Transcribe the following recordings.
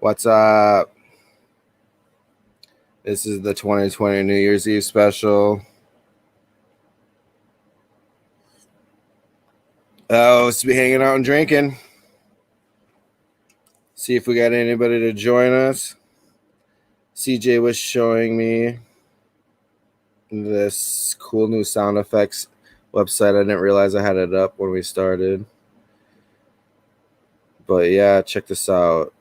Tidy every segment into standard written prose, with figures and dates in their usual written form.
What's up? This is the 2020 New Year's Eve special. Oh, to be hanging out and drinking. See if we got anybody to join us. CJ was showing me this cool new sound effects website. I didn't realize I had it up when we started. But yeah, check this out.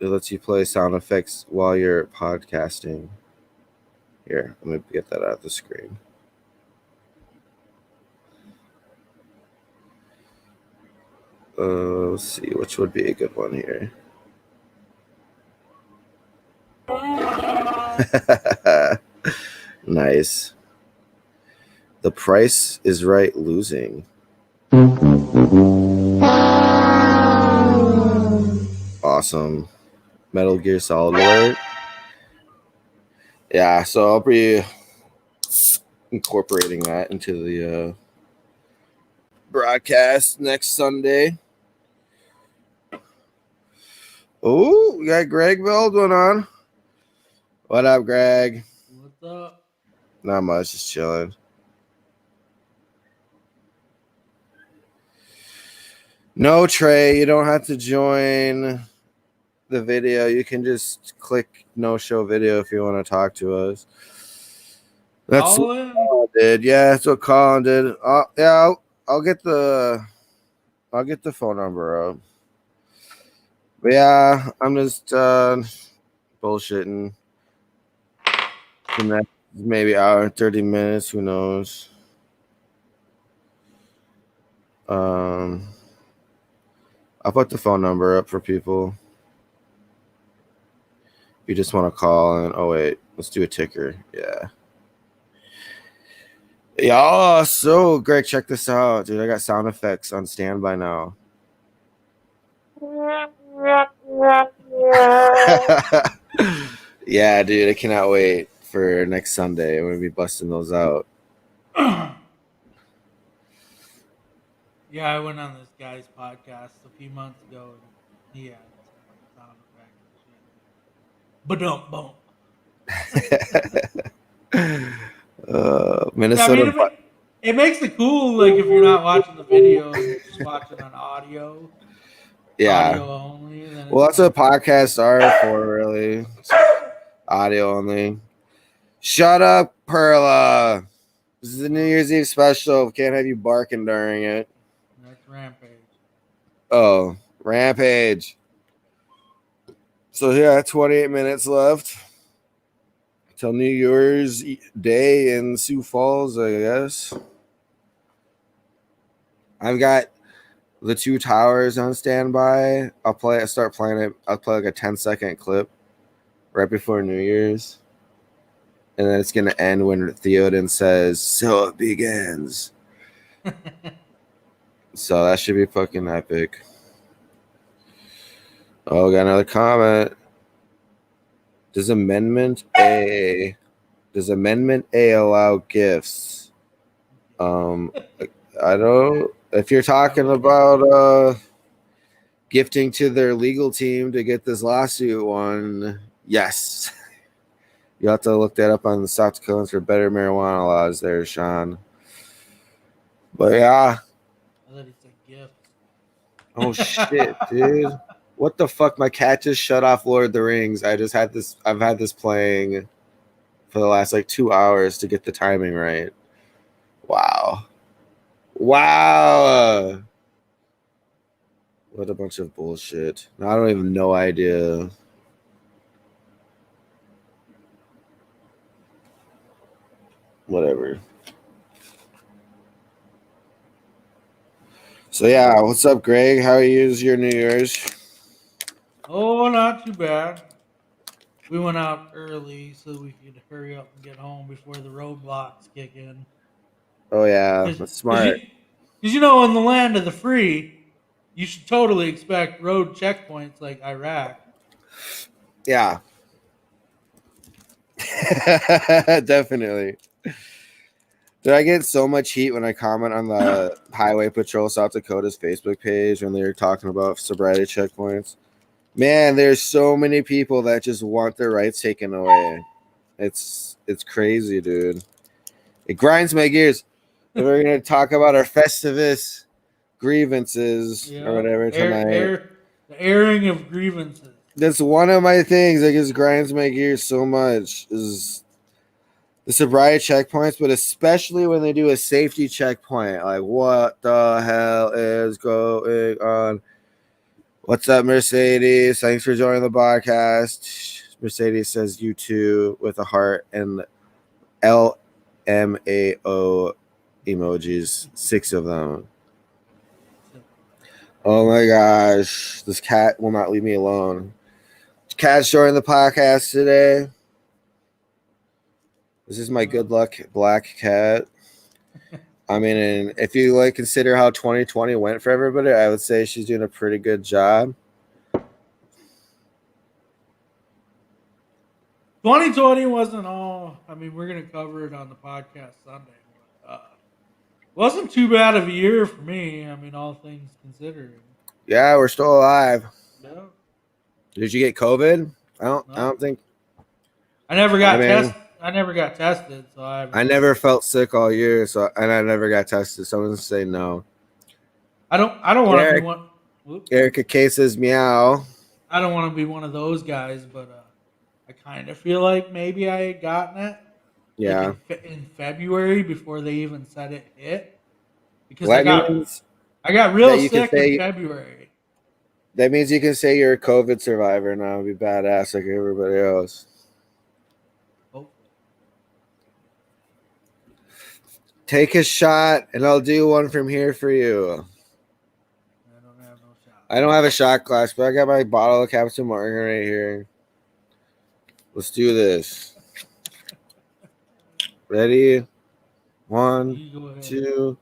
It lets you play sound effects while you're podcasting. Here, let me get that out of the screen. Let's see, which would be a good one here. Nice. The Price is Right losing. Awesome. Metal Gear Solid alert. Yeah, so I'll be incorporating that into the broadcast next Sunday. Oh, we got Greg Baldwin on. What up, Greg? What's up? Not much, just chilling. No, Trey, you don't have to join the video. You can just click no show video if you want to talk to us. That's what Colin did. Yeah, that's what Colin did. Yeah, I'll get the phone number up. But yeah, I'm just bullshitting. The next maybe hour and 30 minutes, who knows? I'll put the phone number up for people. If you just want to call and let's do a ticker. Yeah. Yeah, so Greg, check this out, dude. I got sound effects on standby now. Yeah, dude, I cannot wait for next Sunday. I'm gonna be busting those out. Yeah, I went on this guy's podcast a few months ago, and he had some sound effects and shit. Minnesota. I mean, it makes it cool, like if you're not watching the video, you're just watching on audio. Yeah. Audio only. Well, that's what podcasts are for, really. Audio only. Shut up, Perla. This is a New Year's Eve special. Can't have you barking during it. That's Rampage. Oh, Rampage. So yeah, 28 minutes left till New Year's Day in Sioux Falls, I guess. I've got the Two Towers on standby. Start playing it. I'll play like a 10-second clip right before New Year's. And then it's gonna end when Theoden says, "So it begins." So that should be fucking epic. Oh, got another comment. Does Amendment A allow gifts? I don't. If you're talking about gifting to their legal team to get this lawsuit won, yes. You have to look that up on the South Dakotans for better marijuana laws there, Sean. But yeah. I thought he said gift. Oh shit, dude. What the fuck? My cat just shut off Lord of the Rings. I've had this playing for the last like 2 hours to get the timing right. Wow. What a bunch of bullshit. I don't even no idea. Whatever. So yeah, what's up, Greg? How is your New Year's? Oh, not too bad. We went out early so we could hurry up and get home before the roadblocks kick in. Oh yeah, that's smart. Because in the land of the free, you should totally expect road checkpoints like Iraq. Yeah. Definitely. Did I get so much heat when I comment on the Highway Patrol South Dakota's Facebook page when they were talking about sobriety checkpoints? Man, there's so many people that just want their rights taken away. It's crazy, dude. It grinds my gears. If we're gonna talk about our Festivus grievances or Yeah, whatever tonight. the airing of grievances. That's one of my things that just grinds my gears so much is the sobriety checkpoints, but especially when they do a safety checkpoint. Like, what the hell is going on? What's up, Mercedes? Thanks for joining the podcast. Mercedes says you too with a heart and LMAO emojis, 6 of them. Oh my gosh, this cat will not leave me alone. Cat's joining the podcast today. This is my good luck black cat. I mean, and if you like consider how 2020 went for everybody, I would say she's doing a pretty good job. 2020 wasn't all. I mean, we're gonna cover it on the podcast Sunday. But, wasn't too bad of a year for me. I mean, all things considered. Yeah, we're still alive. Yeah. Did you get COVID? No. I don't think. I never got tested. I never got tested, so I never felt sick all year, and I never got tested. Someone say no. I don't want to be one. Whoops. Erica K says meow. I don't want to be one of those guys, but I kind of feel like maybe I had gotten it. Yeah. Like in February before they even said it hit, because Well, I got real sick in February. That means you can say you're a COVID survivor now. Be badass like everybody else. Take a shot, and I'll do one from here for you. I don't have no shot. I don't have a shot glass, but I got my bottle of Captain Morgan right here. Let's do this. Ready? 1, 2.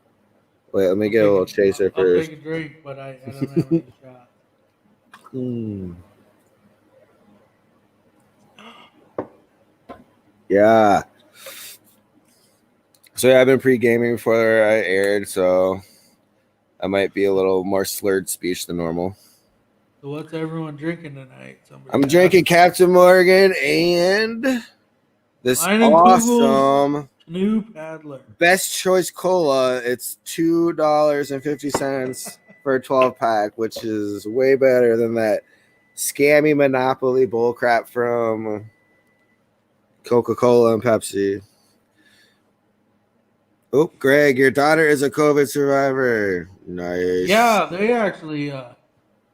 Wait, let me get a little chaser first. I'll take a drink, but I don't have any shot. Yeah. So yeah, I've been pre-gaming before I aired, so I might be a little more slurred speech than normal. So what's everyone drinking tonight? I'm drinking Captain Morgan and this awesome new Paddler Best Choice Cola. It's $2.50 for a 12-pack, which is way better than that scammy Monopoly bullcrap from Coca-Cola and Pepsi. Oh, Greg, your daughter is a COVID survivor. Nice. Yeah, they actually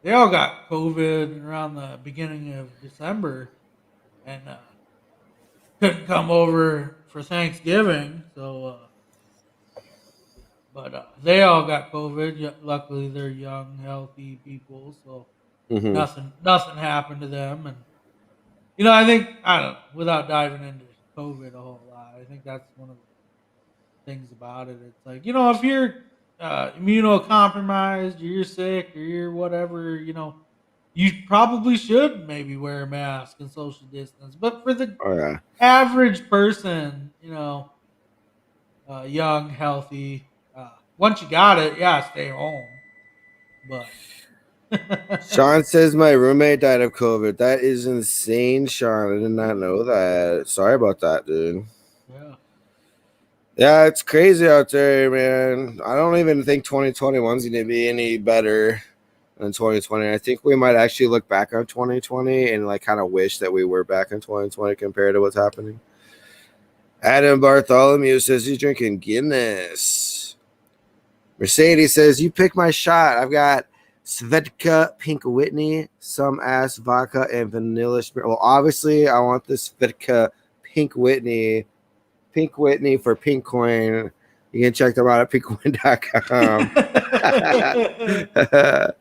they all got COVID around the beginning of December, and couldn't come over for Thanksgiving. So, but they all got COVID. Luckily, they're young, healthy people, so nothing happened to them. And I think I don't know, without diving into COVID a whole lot, I think that's one of the things about it. It's like, if you're immunocompromised, or you're sick, or you're whatever, you probably should maybe wear a mask and social distance. But for the average person, young, healthy, once you got it, stay home. But Sean says my roommate died of COVID. That is insane, Sean. I did not know that. Sorry about that, dude. Yeah, it's crazy out there, man. I don't even think 2021 is going to be any better than 2020. I think we might actually look back on 2020 and kind of wish that we were back in 2020 compared to what's happening. Adam Bartholomew says he's drinking Guinness. Mercedes says, you pick my shot. I've got Svedka Pink Whitney, some ass vodka, and vanilla spirit. Well, obviously, I want this Svedka Pink Whitney. Pink Whitney for Pink Coin. You can check them out at pinkcoin.com.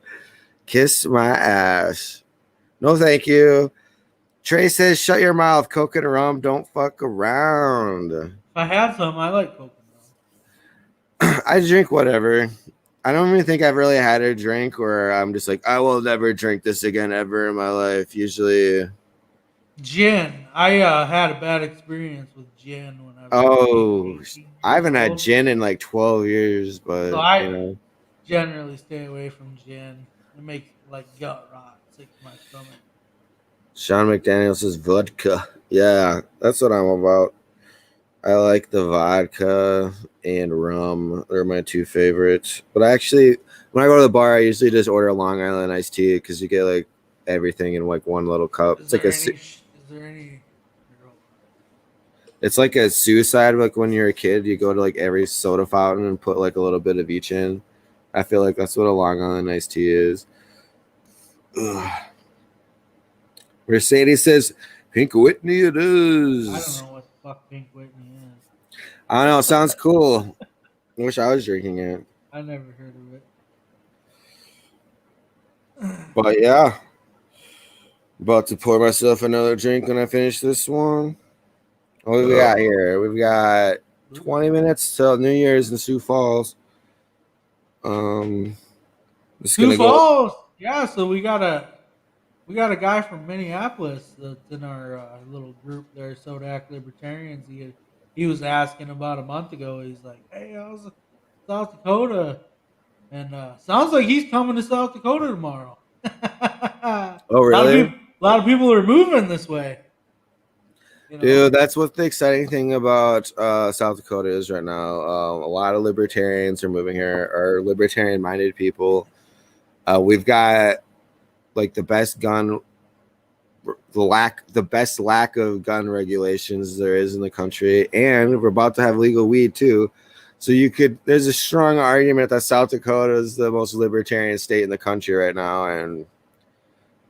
Kiss my ass. No, thank you. Trey says, shut your mouth. Coke and rum, don't fuck around. If I had some, I like Coke and rum. I drink whatever. I don't even think I've really had a drink where I'm just like, I will never drink this again ever in my life. Usually... Gin. I had a bad experience with gin when I was. I haven't had gin in 12 years, but so I generally stay away from gin. It makes gut rot sick to my stomach. Sean McDaniel says vodka. Yeah, that's what I'm about. I like the vodka and rum. They're my two favorites. But actually, when I go to the bar, I usually just order a Long Island iced tea because you get like everything in like one little cup. Is there any? It's like a suicide. Like when you're a kid, you go to like every soda fountain and put like a little bit of each in. I feel like that's what a Long Island iced tea is. Ugh. Mercedes says, Pink Whitney it is. I don't know what the fuck Pink Whitney is. I don't know. It sounds cool. I wish I was drinking it. I never heard of it. But yeah. About to pour myself another drink when I finish this one. What do we got here? We've got 20 minutes till New Year's in Sioux Falls. Sioux Falls. Yeah, so we got a guy from Minneapolis that's in our little group there, Sodak Libertarians. He was asking about a month ago. He's like, "Hey, how's South Dakota?" And sounds like he's coming to South Dakota tomorrow. Oh, really? A lot of people are moving this way. You know? Dude, that's what the exciting thing about South Dakota is right now. A lot of libertarians are moving here, or libertarian-minded people. We've got like the best lack of gun regulations there is in the country, and we're about to have legal weed too. So there's a strong argument that South Dakota is the most libertarian state in the country right now, and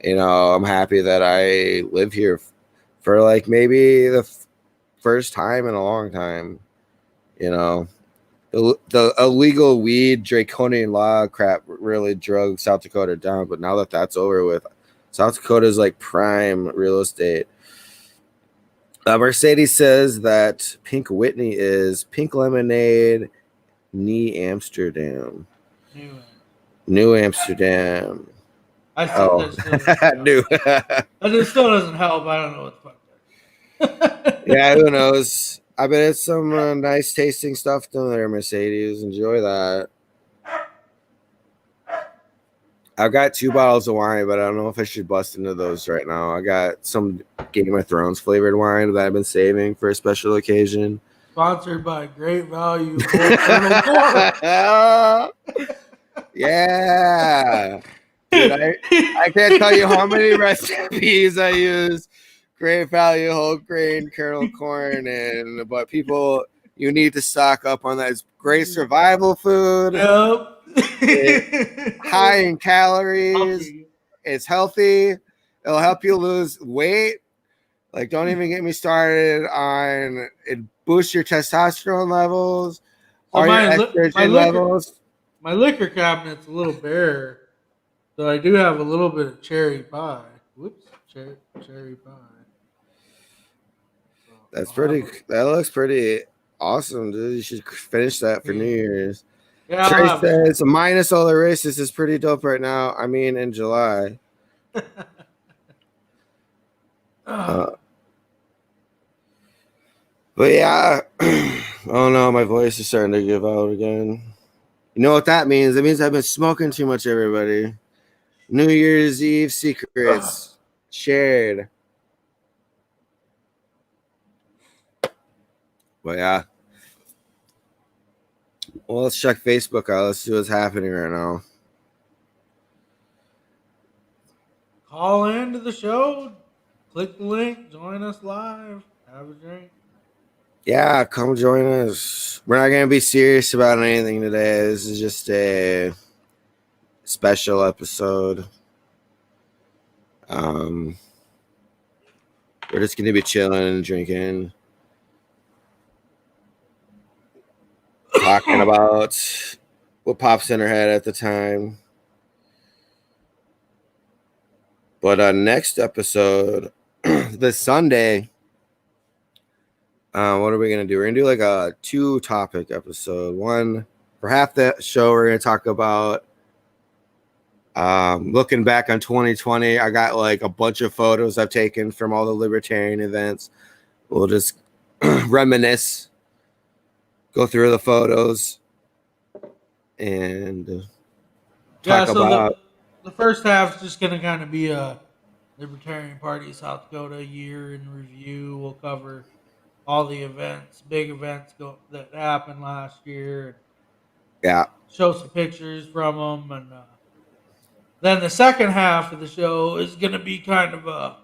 you know, I'm happy that I live here for like maybe the first time in a long time. You know, the illegal weed draconian law crap really drug South Dakota down, but now that that's over with, South Dakota is like prime real estate. Mercedes says that Pink Whitney is Pink Lemonade, New Amsterdam. New Amsterdam. I think that still doesn't help. I don't know what the fuck. Yeah, who knows? I bet it's some nice tasting stuff down there, Mercedes. Enjoy that. I've got 2 bottles of wine, but I don't know if I should bust into those right now. I got some Game of Thrones flavored wine that I've been saving for a special occasion. Sponsored by Great Value. Yeah. Dude, I can't tell you how many recipes I use. Great Value whole grain kernel corn, but people, you need to stock up on that. It's great survival food. Yep. High in calories. It's healthy. It'll help you lose weight. Like, don't even get me started on it. Boosts your testosterone levels or your estrogen levels. My liquor cabinet's a little bare, so I do have a little bit of cherry pie. Whoops, cherry pie. That's pretty. That looks pretty awesome, dude. You should finish that for New Year's. Yeah, Trey says minus all the races is pretty dope right now. I mean, in July. But yeah, oh no, my voice is starting to give out again. You know what that means? It means I've been smoking too much, everybody. New Year's Eve secrets shared. But yeah. Well, let's check Facebook out. Let's see what's happening right now. Call into the show. Click the link. Join us live. Have a drink. Yeah, come join us. We're not going to be serious about anything today. This is just a special episode. We're just going to be chilling and drinking. Talking about what pops in our head at the time. But next episode, this Sunday, what are we going to do? We're going to do like a 2-topic episode. One, for half the show, we're going to talk about looking back on 2020. I got like a bunch of photos I've taken from all the libertarian events. We'll just reminisce. Go through the photos and talk about. the first half is just going to kind of be a Libertarian Party of South Dakota year in review. We'll cover all the events, big events that happened last year. Yeah. Show some pictures from them, and then the second half of the show is going to be kind of a.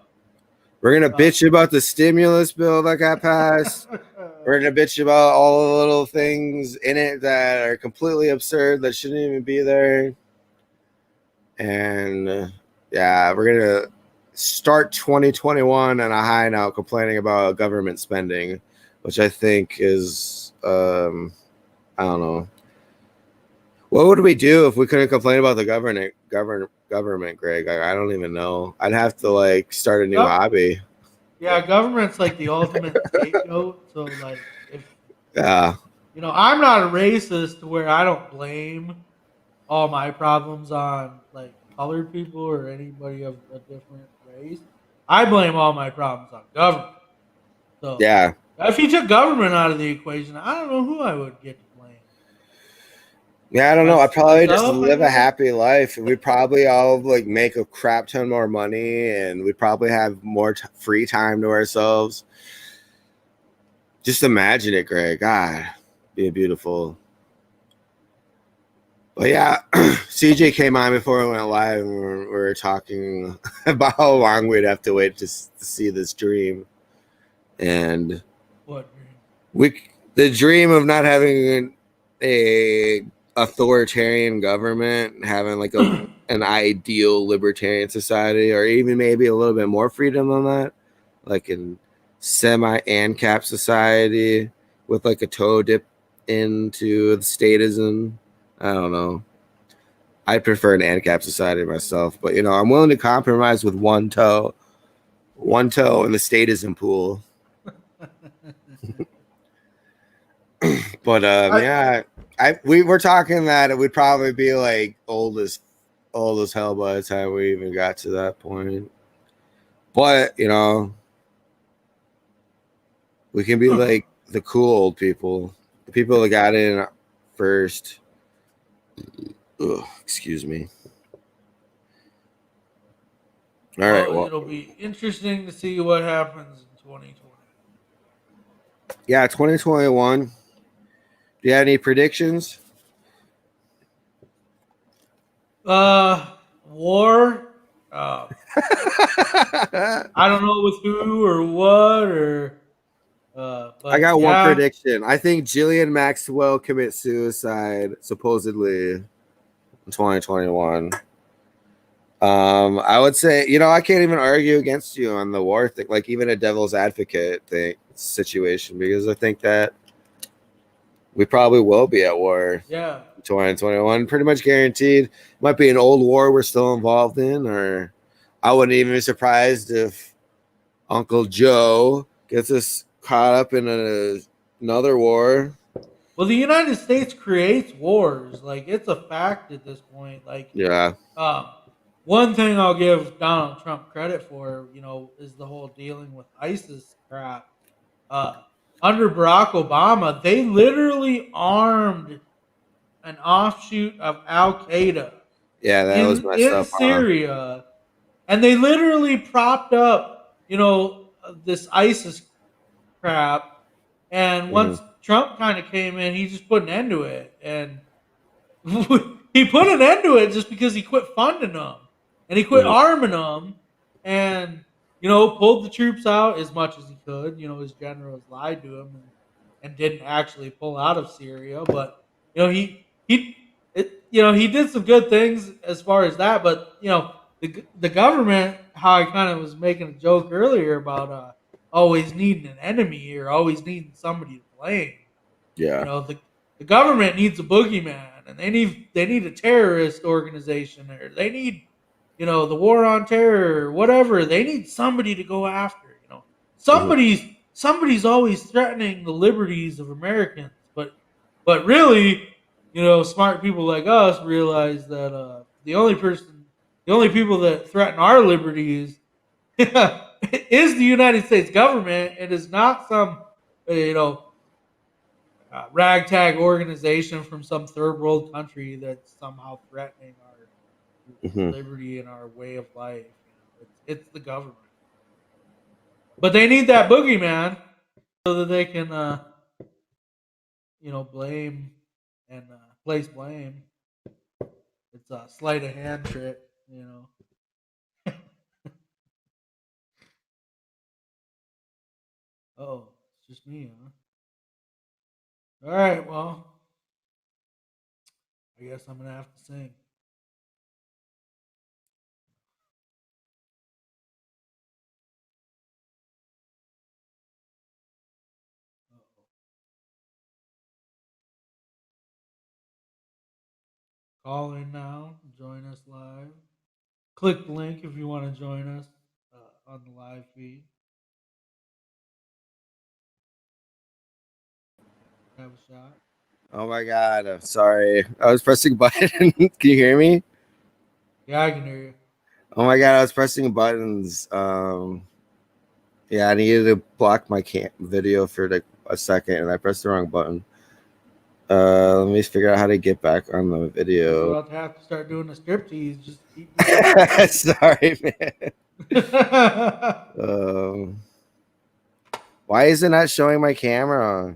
We're gonna bitch about the stimulus bill that got passed. We're gonna bitch about all the little things in it that are completely absurd that shouldn't even be there. And yeah, we're gonna start 2021 on a high note, complaining about government spending, which I think is I don't know. What would we do if we couldn't complain about the government, Greg? I don't even know. I'd have to like start a new hobby. Yeah, government's like the ultimate scapegoat. So like if Yeah. I'm not a racist to where I don't blame all my problems on like colored people or anybody of a different race. I blame all my problems on government. So yeah. If you took government out of the equation, I don't know who I would get to blame. Yeah, I don't know. I'd probably just live a happy life. We'd probably all like make a crap ton more money, and we'd probably have more free time to ourselves. Just imagine it, Greg. God, be beautiful. But yeah, CJ came on before we went live, and we were talking about how long we'd have to wait to see this dream. And what dream? The dream of not having a authoritarian government, having like an ideal libertarian society, or even maybe a little bit more freedom than that, like in semi-ANCAP society with like a toe dip into the statism. I don't know. I prefer an ANCAP society myself, but I'm willing to compromise with one toe in the statism pool. But yeah, we were talking that it would probably be like old as hell by the time we even got to that point. But we can be like the cool old people, the people that got in first. Ugh, excuse me. All right. Well, it'll be interesting to see what happens in 2020. Yeah, 2021. Do you have any predictions? War. I don't know with who or what or. But I got one prediction. I think Ghislaine Maxwell commits suicide supposedly in 2021. I would say, I can't even argue against you on the war thing, like even a devil's advocate situation, because I think that we probably will be at war. Yeah. 2021, pretty much guaranteed. Might be an old war we're still involved in, or I wouldn't even be surprised if Uncle Joe gets us caught up in another war. Well, the United States creates wars. Like, it's a fact at this point. Like, yeah. One thing I'll give Donald Trump credit for, is the whole dealing with ISIS crap. Under Barack Obama, they literally armed an offshoot of Al Qaeda. Yeah, that was messed up. In Syria. And they literally propped up, this ISIS crap. And once Trump kind of came in, he just put an end to it. And he put an end to it just because he quit funding them. And he quit arming them. And, pulled the troops out as much as he could. His generals lied to him and didn't actually pull out of Syria. But, he did some good things as far as that. But, the government, how I kind of was making a joke earlier about always needing an enemy or always needing somebody to blame. Yeah. The government needs a boogeyman, and they need a terrorist organization, or they need, the war on terror, or whatever. They need somebody to go after. Somebody's always threatening the liberties of Americans, but really, smart people like us realize that the only people that threaten our liberties is the United States government. It is not some, ragtag organization from some third world country that's somehow threatening liberty and our way of life. It's the government, but they need that boogeyman so that they can, blame and place blame. It's a sleight of hand trick, Oh, it's just me, huh? All right, well, I guess I'm gonna have to sing. Uh-oh. Call in now. Join us live. Click the link if you want to join us on the live feed. Have a shot. Oh my god, I'm sorry. I was pressing a button. Can you hear me? Yeah, I can hear you. Oh my god, I was pressing buttons. Yeah, I needed to block my video for like a second, and I pressed the wrong button. Let me figure out how to get back on the video. I'll have to start doing the striptease. Just keep. Sorry, man. Why is it not showing my camera?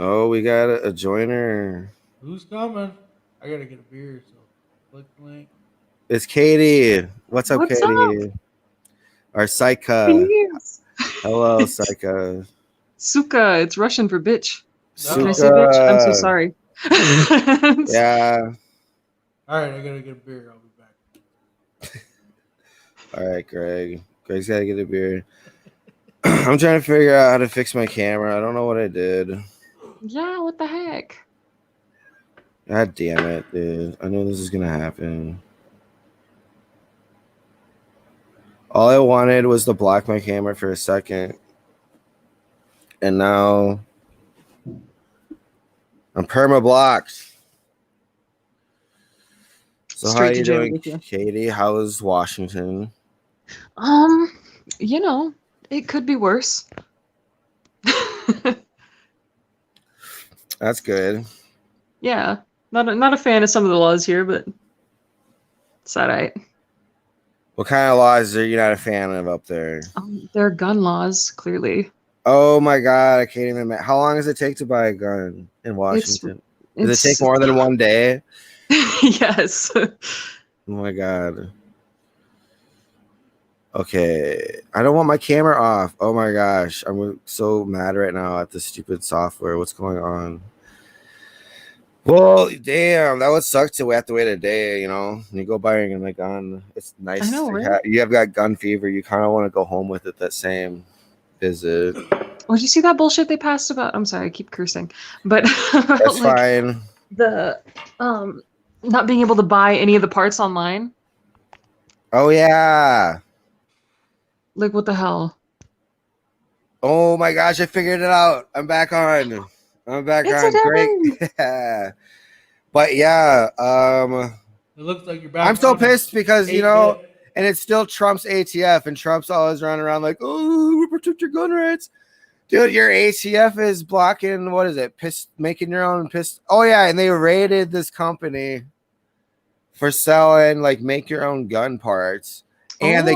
Oh, we got a joiner. Who's coming? I gotta get a beer, so click the link. It's Katie. What's up, Katie? Up? Our Saika. Hello, Saika. Suka. It's Russian for bitch. Suka. Can I say bitch? I'm so sorry. Yeah. All right, I gotta get a beer. I'll be back. All right, Greg. Greg's gotta get a beer. I'm trying to figure out how to fix my camera. I don't know what I did. Yeah, what the heck? God damn it, dude. I knew this was gonna happen. All I wanted was to block my camera for a second. And now I'm perma-blocked. So how are you doing, Katie? How's Washington? It could be worse. That's good. Yeah. Not a fan of some of the laws here, but it's all right. What kind of laws are you not a fan of up there? There are gun laws, clearly. Oh my god, I can't even imagine. How long does it take to buy a gun in Washington? Does it take more than 1 day? Yes. Oh my god. Okay. I don't want my camera off. Oh my gosh. I'm so mad right now at this stupid software. What's going on? Well, damn, that would suck to have to wait a day, When you go buying a gun, it's nice. I know, right? You have got gun fever. You kind of want to go home with it that same visit. Oh, did you see that bullshit they passed about? I'm sorry, I keep cursing, but that's fine. The not being able to buy any of the parts online. Oh yeah. Like what the hell? Oh my gosh, I figured it out. I'm back on. Great. Yeah. But yeah, it looks like you're back. I'm so pissed because and it's still Trump's ATF, and Trump's always running around like, oh, we protect your gun rights. Dude, your ATF is blocking, what is it? Making your own piss. Oh yeah, and they raided this company for selling like make your own gun parts. And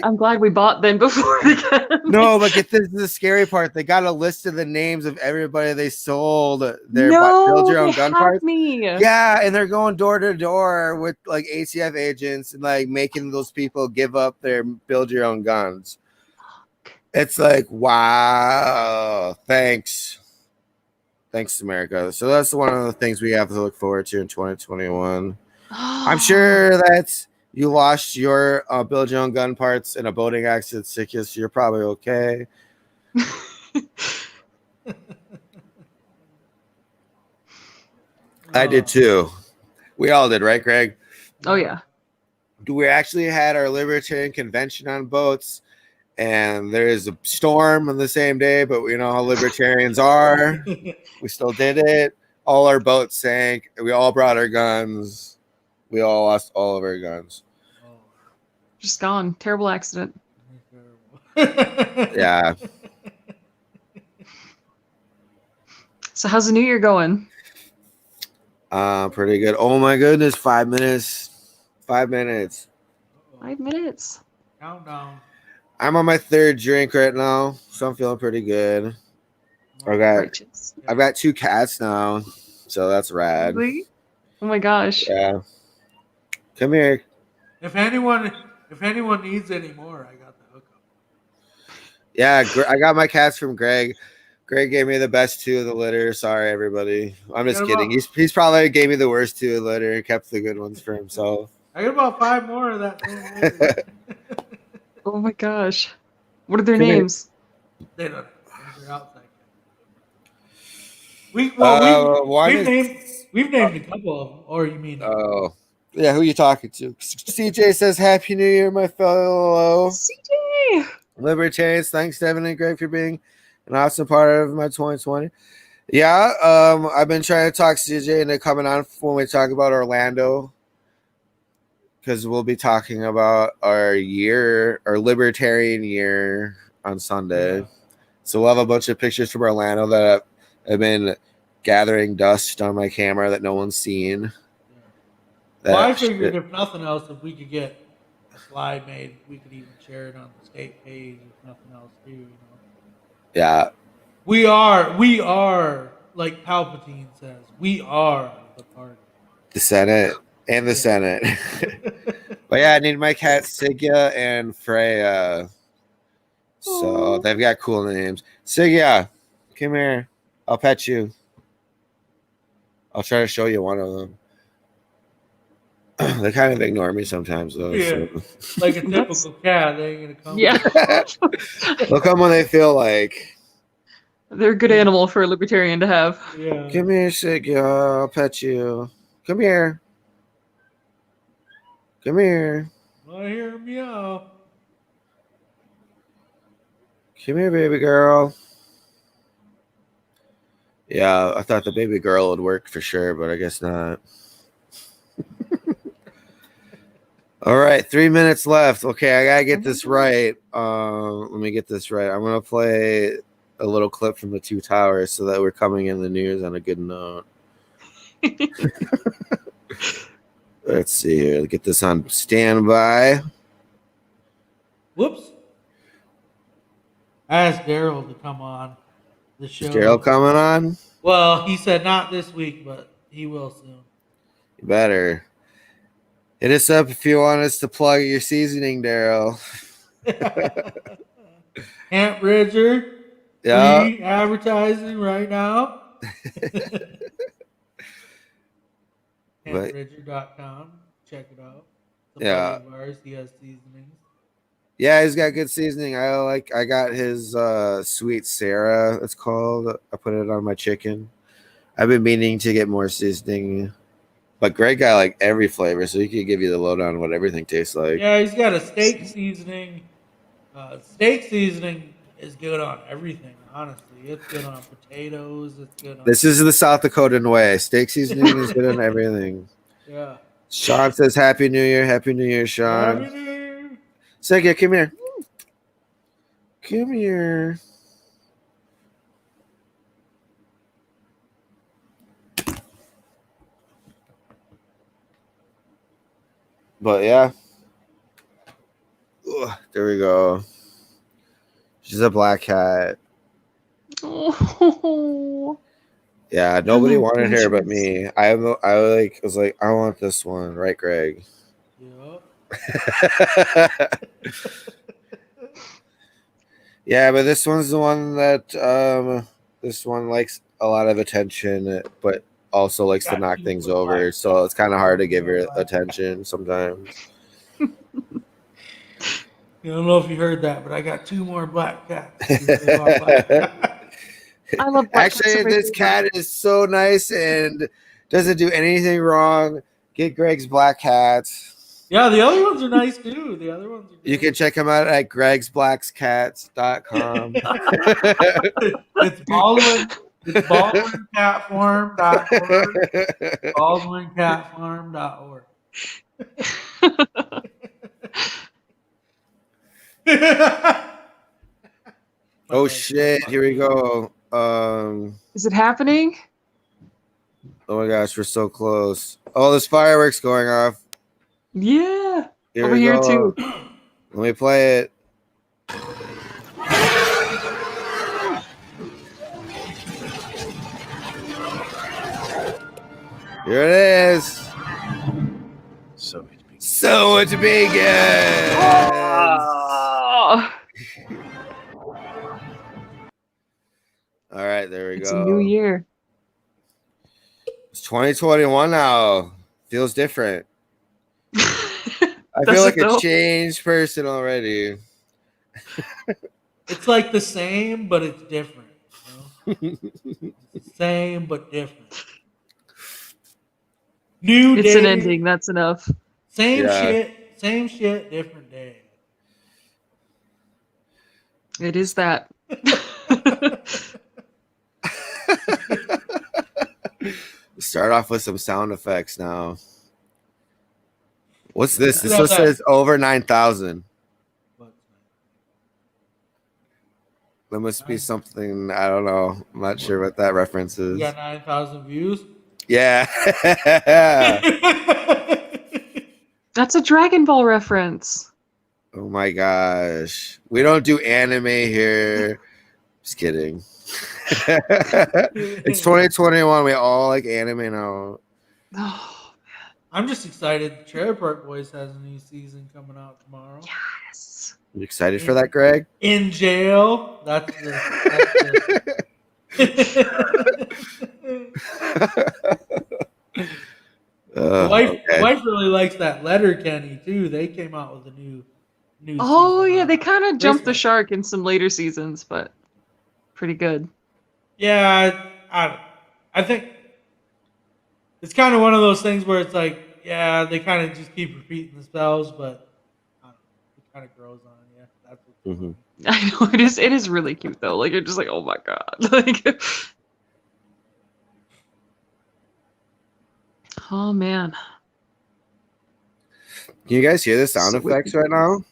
I'm glad we bought them before they got No, but this is the scary part. They got a list of the names of everybody they sold their build your own gun parts. Yeah, and they're going door to door with like ATF agents and like making those people give up their build your own guns. It's like, wow, thanks, America. So that's one of the things we have to look forward to in 2021. I'm sure that's. You lost your build your own gun parts in a boating accident, so you're probably okay. I did too. We all did, right, Greg? Oh yeah. We actually had our libertarian convention on boats, and there is a storm on the same day, but we know how libertarians are. We still did it. All our boats sank. We all brought our guns. We all lost all of our guns. Just gone. Terrible accident. Yeah. So how's the new year going? Pretty good. Oh my goodness, 5 minutes. 5 minutes. 5 minutes. Countdown. I'm on my third drink right now, so I'm feeling pretty good. Righteous. I've got 2 cats now, so that's rad. Really? Oh my gosh. Yeah. Come here. If anyone needs any more, I got the hookup. Yeah, I got my cats from Greg. Greg gave me the best 2 of the litter. Sorry, everybody. I'm just kidding. He's probably gave me the worst 2 of the litter and kept the good ones for himself. I got about 5 more of that same litter. Oh my gosh. What are their names? They don't know. They're outside. We've named a couple of them. Or you mean? Oh, yeah. Who you talking to? CJ says, "Happy New Year, my fellow CJ libertarians." Thanks, Devin and Greg, for being an awesome part of my 2020. Yeah, I've been trying to talk CJ into coming on when we talk about Orlando, because we'll be talking about our libertarian year on Sunday. Yeah. So we'll have a bunch of pictures from Orlando that have been gathering dust on my camera that no one's seen. Well, I figured if nothing else, if we could get a slide made, we could even share it on the state page, if nothing else, too. You know? Yeah. We are, like Palpatine says, we are the party. The Senate and the Senate. But yeah, I need my cats Sigya and Freya. So they've got cool names. Sigya, come here. I'll pet you. I'll try to show you one of them. They kind of ignore me sometimes, though. Yeah, so. Like a typical cat, they ain't gonna come. Yeah. They'll come when they feel like. They're a good animal for a libertarian to have. Yeah. Come here, Sigya. I'll pet you. Come here. Come here. I hear him meow. Come here, baby girl. Yeah, I thought the baby girl would work for sure, but I guess not. All right, 3 minutes left. Okay, I gotta get this right. Let me get this right. I'm gonna play a little clip from the Two Towers so that we're coming in the news on a good note. Let's see here. Let's get this on standby. Whoops. I asked Daryl to come on the show. Is Daryl coming on? Well, he said not this week, but he will soon. You better. Hit us up if you want us to plug your seasoning, Daryl. Camp Bridger. Yeah. Free advertising right now. CampBridger.com. Check it out. Yeah. Ours, he has seasonings. Yeah, he's got good seasoning. I got his Sweet Sarah, it's called. I put it on my chicken. I've been meaning to get more seasoning. But Greg got like every flavor, so he could give you the lowdown on what everything tastes like. Yeah, he's got a steak seasoning. Steak seasoning is good on everything, honestly. It's good on potatoes. It's good on... This is the South Dakotan way. Steak seasoning is good on everything. Yeah. Sean says, Happy New Year. Happy New Year, Sean. Happy New Year. Sigya, come here. Come here. But yeah. Ugh, there we go. She's a black cat. Oh. Yeah, nobody wanted her but me. I was like, I want this one, right, Greg? Yeah. Yeah, but this one's the one that this one likes a lot of attention, but also likes to knock things over. So it's kind of hard to give her attention sometimes. I don't know if you heard that, but I got 2 more black cats. I love black Actually, cats. this cat is so nice and doesn't do anything wrong. Get Greg's black cats. Yeah, the other ones are nice too. The other ones are good. You can check him out at gregsblackscats.com. It's Baldwin. It's BaldwinCatFarm.org. BaldwinCatFarm.org. Oh shit! Here we go. Is it happening? Oh my gosh, we're so close. Oh, there's fireworks going off. Yeah. Here Over we here go. too. Let me play it. Here it is. So it begins. Oh, All right, there we it's go. a new year. It's 2021 now. Feels different. I Does feel it like a though? changed person already. It's like the same, but it's different. You know? It's the same, but different. New It's day, an ending. That's enough. same Yeah. shit, different day. It is that. Start off with some sound effects now. What's this? This Yeah, one that- says over 9,000. That must be something, I don't know. I'm not sure what that reference You is. got 9,000 views. Yeah. That's a Dragon Ball reference. Oh my gosh. We don't do anime here. Just kidding. It's 2021. We all like anime now. Oh, I'm just excited. Trailer Park Boys has a new season coming out tomorrow. yes. You excited for that, Greg? In jail. That's the the wife really likes that Letter Kenny too. They came out with a new Oh season yeah, on they kind of jumped the Christmas. shark in some later seasons, but pretty good. Yeah, I think it's kind of one of those things where it's like, yeah, they kind of just keep repeating themselves, but I don't know, it kind of grows on you. That's what's Mhm. funny. I know it is really cute though. Like you're just like, oh my god. Like oh man. Can you guys hear the sound So effects wicked. right now?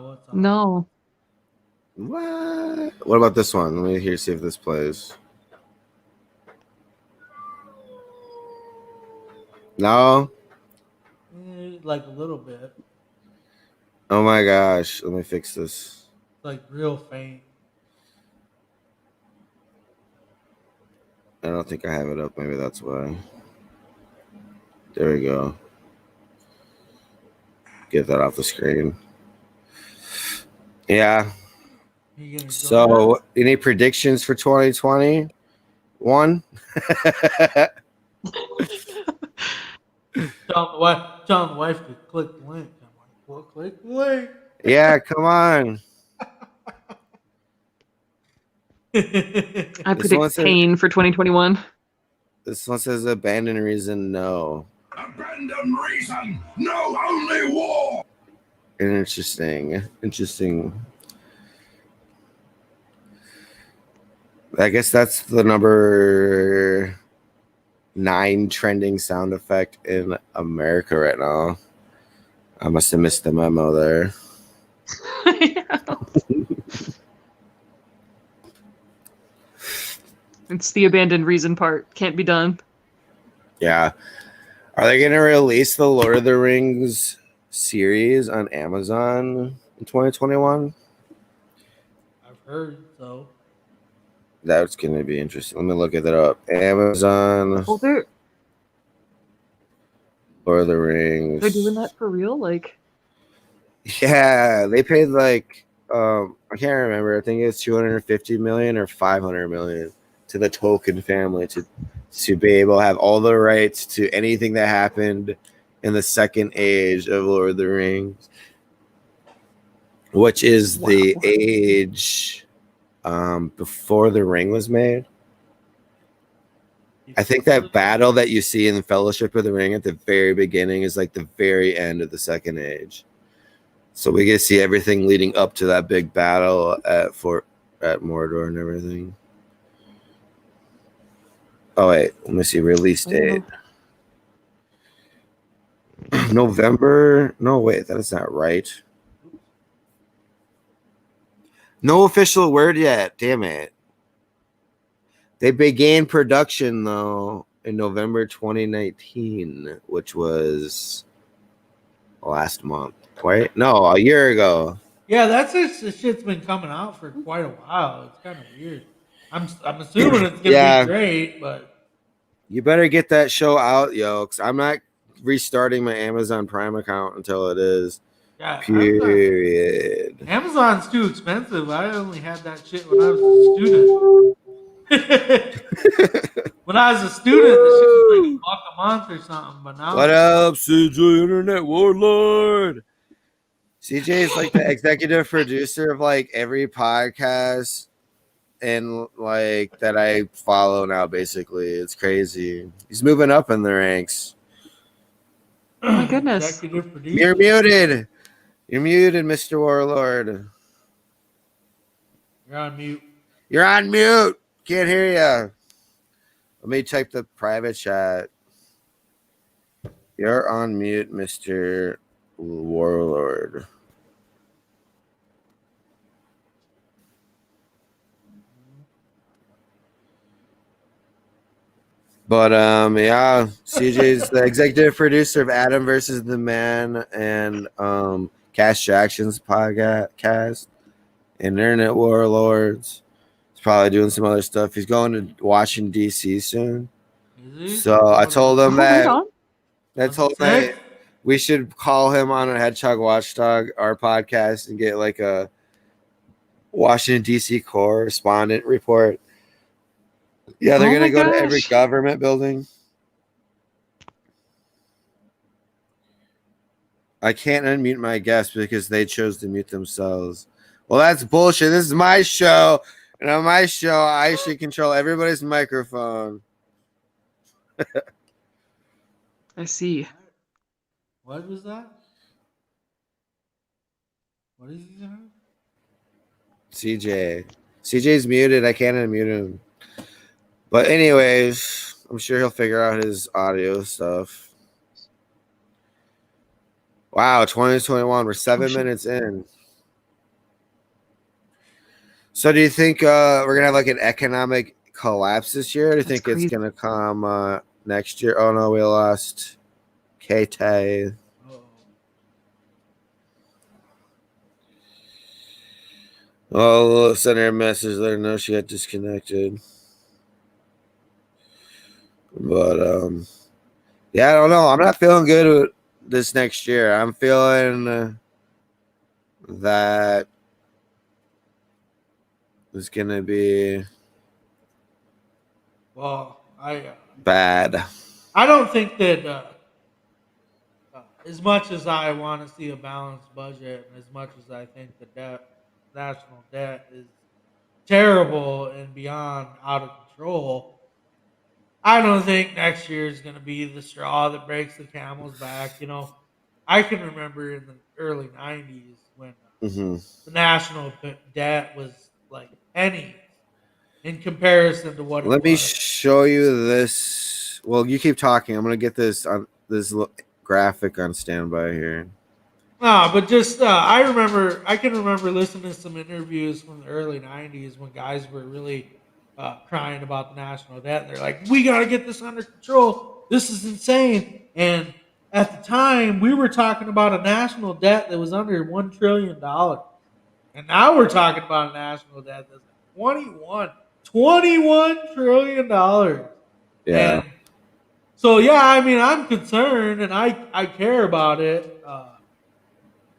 What's up? No. What? What about this one? Let me hear, see if this plays. No? Like a little bit, Oh my gosh. Let me fix this. like real faint. I don't think I have it up. Maybe that's why. There we go. Get that off the screen. Yeah. You gonna join So, any predictions for 2020? One? Tell the wife to click the link. I'm like, well, click the link. Yeah, come on. I This one predict says- pain for 2021. This one says abandoned reason, no. Abandon reason, no, only war. Interesting. I guess that's the number 9 trending sound effect in America right now. I must have missed the memo there. It's the abandoned reason part. Can't be done. Yeah. Are they going to release the Lord of the Rings series on Amazon in 2021? I've heard so. That's going to be interesting. Let me look it up. Amazon, Oh, they're Lord of the Rings. doing that for real? Like, Yeah, they paid like I can't remember. I think it's 250 million or 500 million to the Tolkien family to be able to have all the rights to anything that happened in the second age of Lord of the Rings, which is the Wow. age before the ring was made. I think that battle that you see in the Fellowship of the Ring at the very beginning is like the very end of the second age. So we get to see everything leading up to that big battle at Mordor and everything. Oh wait, let me see release date. November. No, wait, that is not right. No official word yet. Damn it. They began production though in November 2019, which was last month. Right? No, a year ago. Yeah, this shit's been coming out for quite a while. It's kind of weird. I'm assuming it's gonna be great, but you better get that show out, yo. Cause I'm not restarting my Amazon Prime account until it is. yeah, Period. Amazon's too expensive. I only had that shit when I was a student. When I was a student, the shit was like $1 a month or something. But now, what up, CJ Internet Warlord? CJ is like the executive producer of like every podcast and like that I follow now. Basically, it's crazy. He's moving up in the ranks. Oh my goodness! executive producer. You're muted. You're muted, Mr. Warlord. You're on mute. You're on mute. Can't hear you. Let me type the private chat. You're on mute, Mr. Warlord. But yeah, CJ's the executive producer of Adam versus the Man and Cash Jackson's podcast, Internet Warlords. He's probably doing some other stuff. He's going to Washington D.C. soon. So I told him that we should call him on a Hedgehog Watchdog, our podcast, and get like a Washington D.C. correspondent report. Yeah, they're gonna go to every government building. I can't unmute my guests because they chose to mute themselves. Well, that's bullshit. This is my show, and on my show, I should control everybody's microphone. I see. What was that? What is he saying? CJ. CJ's muted. I can't unmute him. But anyways, I'm sure he'll figure out his audio stuff. Wow, 2021. We're 7 minutes in. So do you think we're going to have like an economic collapse this year? Or do you think it's going to come next year? Oh, no, we lost K-Tay. Oh, send her a message. Let her know she got disconnected. But yeah, I don't know. I'm not feeling good with this next year. I'm feeling that it's gonna be bad. I don't think that as much as I want to see a balanced budget, and as much as I think the national debt is terrible and beyond out of control, I don't think next year is going to be the straw that breaks the camel's back. You know, I can remember in the early 90s when the national debt was like pennies in comparison to what it was. Let me show you this. Well, you keep talking. I'm going to get this on this graphic on standby here. No, but just I can remember listening to some interviews from the early 90s when guys were really crying about the national debt. They're like, we got to get this under control. This is insane. And at the time, we were talking about a national debt that was under $1 trillion. And now we're talking about a national debt that's $21 trillion. Yeah. And so, yeah, I mean, I'm concerned and I care about it.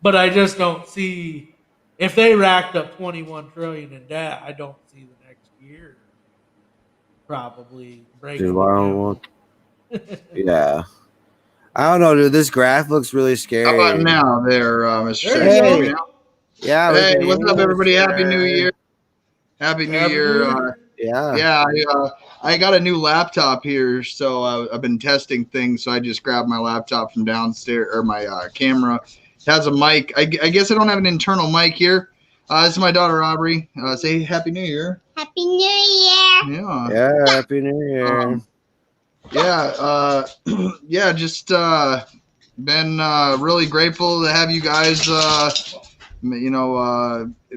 But I just don't see, if they racked up $21 trillion in debt, I don't see the next year probably breaking. Yeah. I don't know, dude. This graph looks really scary. How about now there, Mr. Hey. Yeah. Hey, what's up, everybody? Happy New Year. Happy New Year. Yeah. I got a new laptop here, so I've been testing things, so I just grabbed my laptop from downstairs, or my camera. It has a mic. I guess I don't have an internal mic here. This is my daughter, Aubrey. Say Happy New Year. Happy New Year. Yeah, Happy New Year. Just been really grateful to have you guys,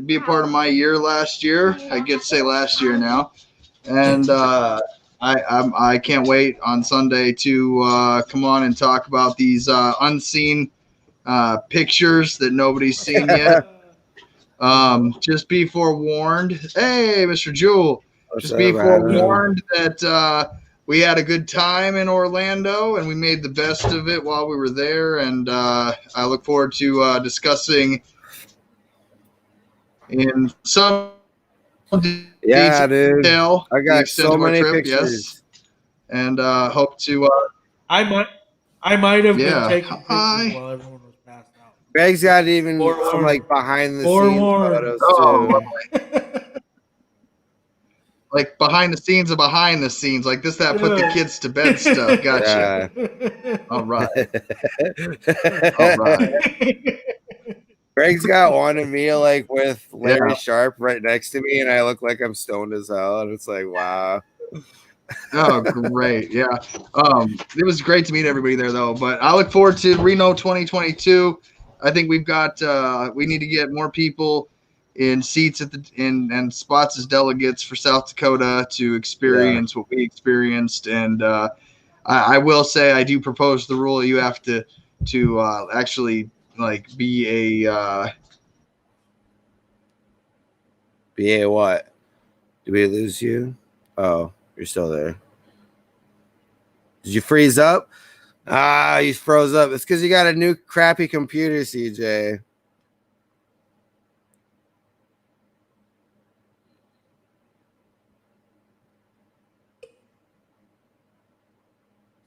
be a part of my year last year. I get to say last year now. And I can't wait on Sunday to come on and talk about these unseen pictures that nobody's seen yet. Just be forewarned. Hey, Mr. Jewel. Just be forewarned that we had a good time in Orlando and we made the best of it while we were there. And I look forward to discussing in some detail. I got so many pictures. Yes. And hope to. I might have been taking pictures while everyone was passed out. Greg's got even some like behind the scenes photos too. Like behind the scenes of behind the scenes, like this that put the kids to bed stuff. Gotcha. Yeah. All right. All right. Greg's got one of me like with Larry Sharp right next to me, and I look like I'm stoned as hell, and it's like, wow. Oh, great. Yeah. It was great to meet everybody there though, but I look forward to Reno 2022. I think we've got we need to get more people in seats at and spots as delegates for South Dakota to experience what we experienced. And I will say I do propose the rule you have to actually like be a what? Did we lose you? Oh, you're still there. Did you freeze up? You froze up. It's because you got a new crappy computer, CJ.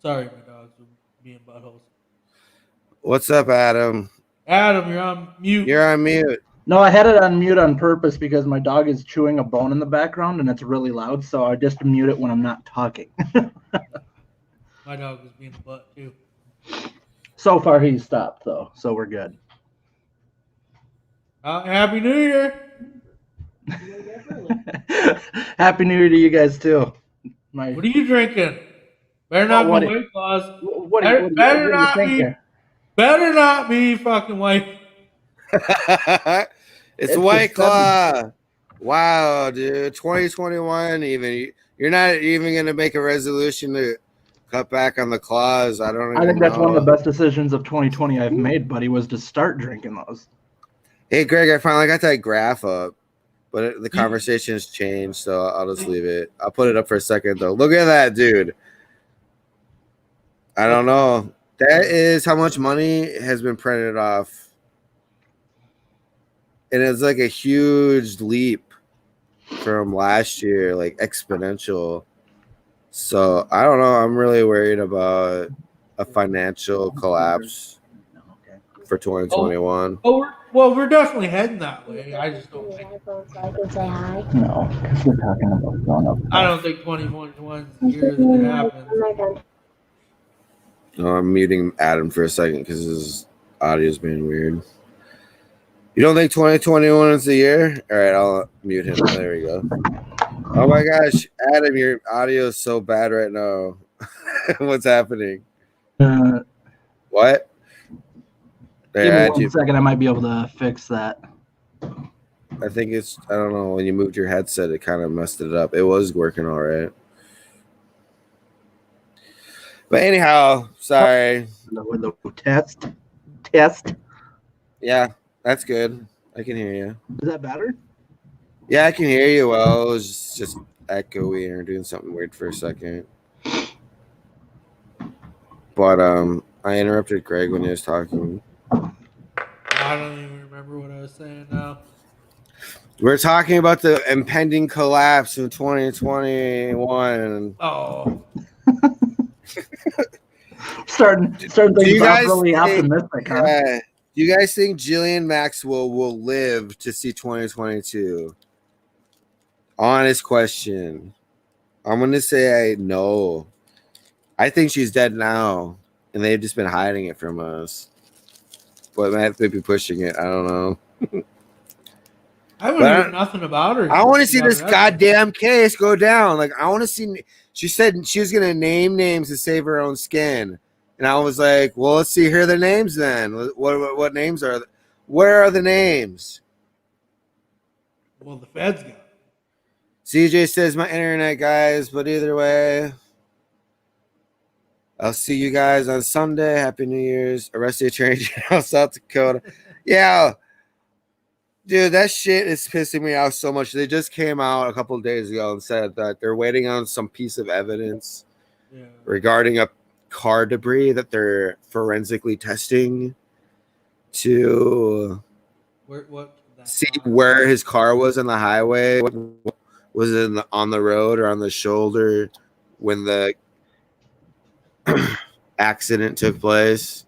Sorry, my dogs were being buttholes. What's up, Adam? Adam, you're on mute. You're on mute. No, I had it on mute on purpose because my dog is chewing a bone in the background and it's really loud, so I just mute it when I'm not talking. My dog was being a butt too. So far he's stopped though, so we're good. Happy New Year. Happy New Year to you guys too. What are you drinking? Better not be White Claws. Better not be fucking White. It's White Claw. Wow, dude. 2021 even. You're not even going to make a resolution to cut back on the claws. I think that's one of the best decisions of 2020 I've made, buddy, was to start drinking those. Hey, Greg, I finally got that graph up, but the conversation has changed, so I'll just leave it. I'll put it up for a second, though. Look at that, dude. I don't know. That is how much money has been printed off. And it's like a huge leap from last year, like exponential. So I don't know. I'm really worried about a financial collapse for 2021. We're definitely heading that way. I just don't think. No, because we're talking about grown up. I don't think 2021 is the year that it happens. No, I'm muting Adam for a second because his audio's being weird. You don't think 2021 is the year? All right, I'll mute him. There we go. Oh my gosh, Adam, your audio is so bad right now. What's happening? What? Give me 1 second. I might be able to fix that. I think it's, I don't know, when you moved your headset, it kind of messed it up. It was working all right. But anyhow, sorry. Test. Yeah, that's good. I can hear you. Is that better? Yeah, I can hear you well. It was just echoey or doing something weird for a second. But I interrupted Greg when he was talking. I don't even remember what I was saying now. We're talking about the impending collapse in 2021. Oh. starting thinking about really optimistic, huh? Do you guys think Jillian Maxwell will live to see 2022? Honest question. I'm going to say no. I think she's dead now, and they've just been hiding it from us. But they have to be pushing it. I don't know. I haven't heard nothing about her. I want to see this goddamn case go down. Like, I want to see. She said she was going to name names to save her own skin. And I was like, well, let's see. Here are the names then. What names are? Where are the names? Well, the feds got it. CJ says my internet, guys, but either way, I'll see you guys on Sunday. Happy New Year's. Arrested Attorney General, South Dakota. Yeah, dude, that shit is pissing me off so much. They just came out a couple of days ago and said that they're waiting on some piece of evidence regarding a car debris that they're forensically testing to see where his car was on the highway. Was it on the road or on the shoulder when the accident took place?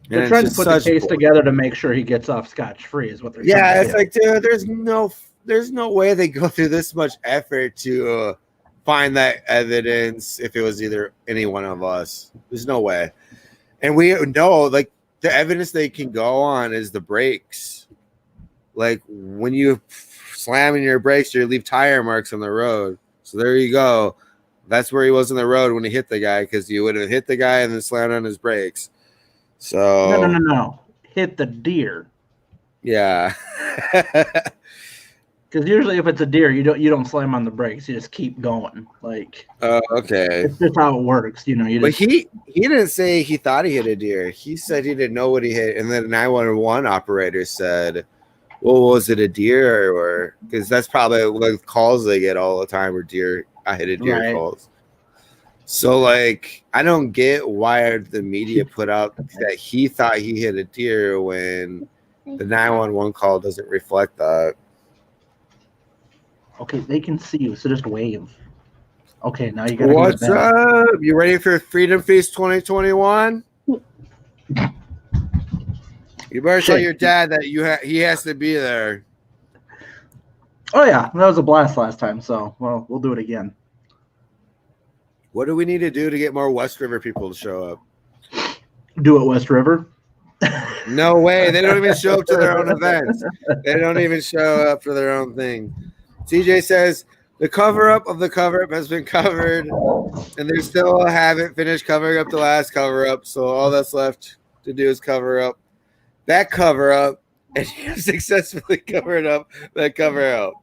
They're trying to put the case together to make sure he gets off scotch-free is what they're saying. Yeah, it's like, dude, there's no way they go through this much effort to find that evidence if it was either any one of us. There's no way. And we know, like, the evidence they can go on is the brakes. Like, when you slam in your brakes, you leave tire marks on the road. So there you go. That's where he was on the road when he hit the guy, because you would have hit the guy and then slammed on his brakes. So no. Hit the deer. Yeah. Because usually if it's a deer, you don't slam on the brakes. You just keep going. Like, okay. It's just how it works, you know. But he didn't say he thought he hit a deer. He said he didn't know what he hit, and then the 911 operator said, "Well, was it a deer?" Or because that's probably what calls they get all the time, or deer. I hit a deer calls. So, like, I don't get why the media put out that he thought he hit a deer when the 911 call doesn't reflect that. Okay, they can see you, so just wave. Okay, now you gotta. What's up? You ready for Freedom Feast 2021? You better tell your dad that he has to be there. Oh yeah, that was a blast last time. So, well, we'll do it again. What do we need to do to get more West River people to show up? Do it, West River. No way. They don't even show up to their own events. They don't even show up for their own thing. CJ says the cover-up of the cover-up has been covered, and they still haven't finished covering up the last cover-up, so all that's left to do is cover up that cover-up, and you have successfully covered up that cover-up.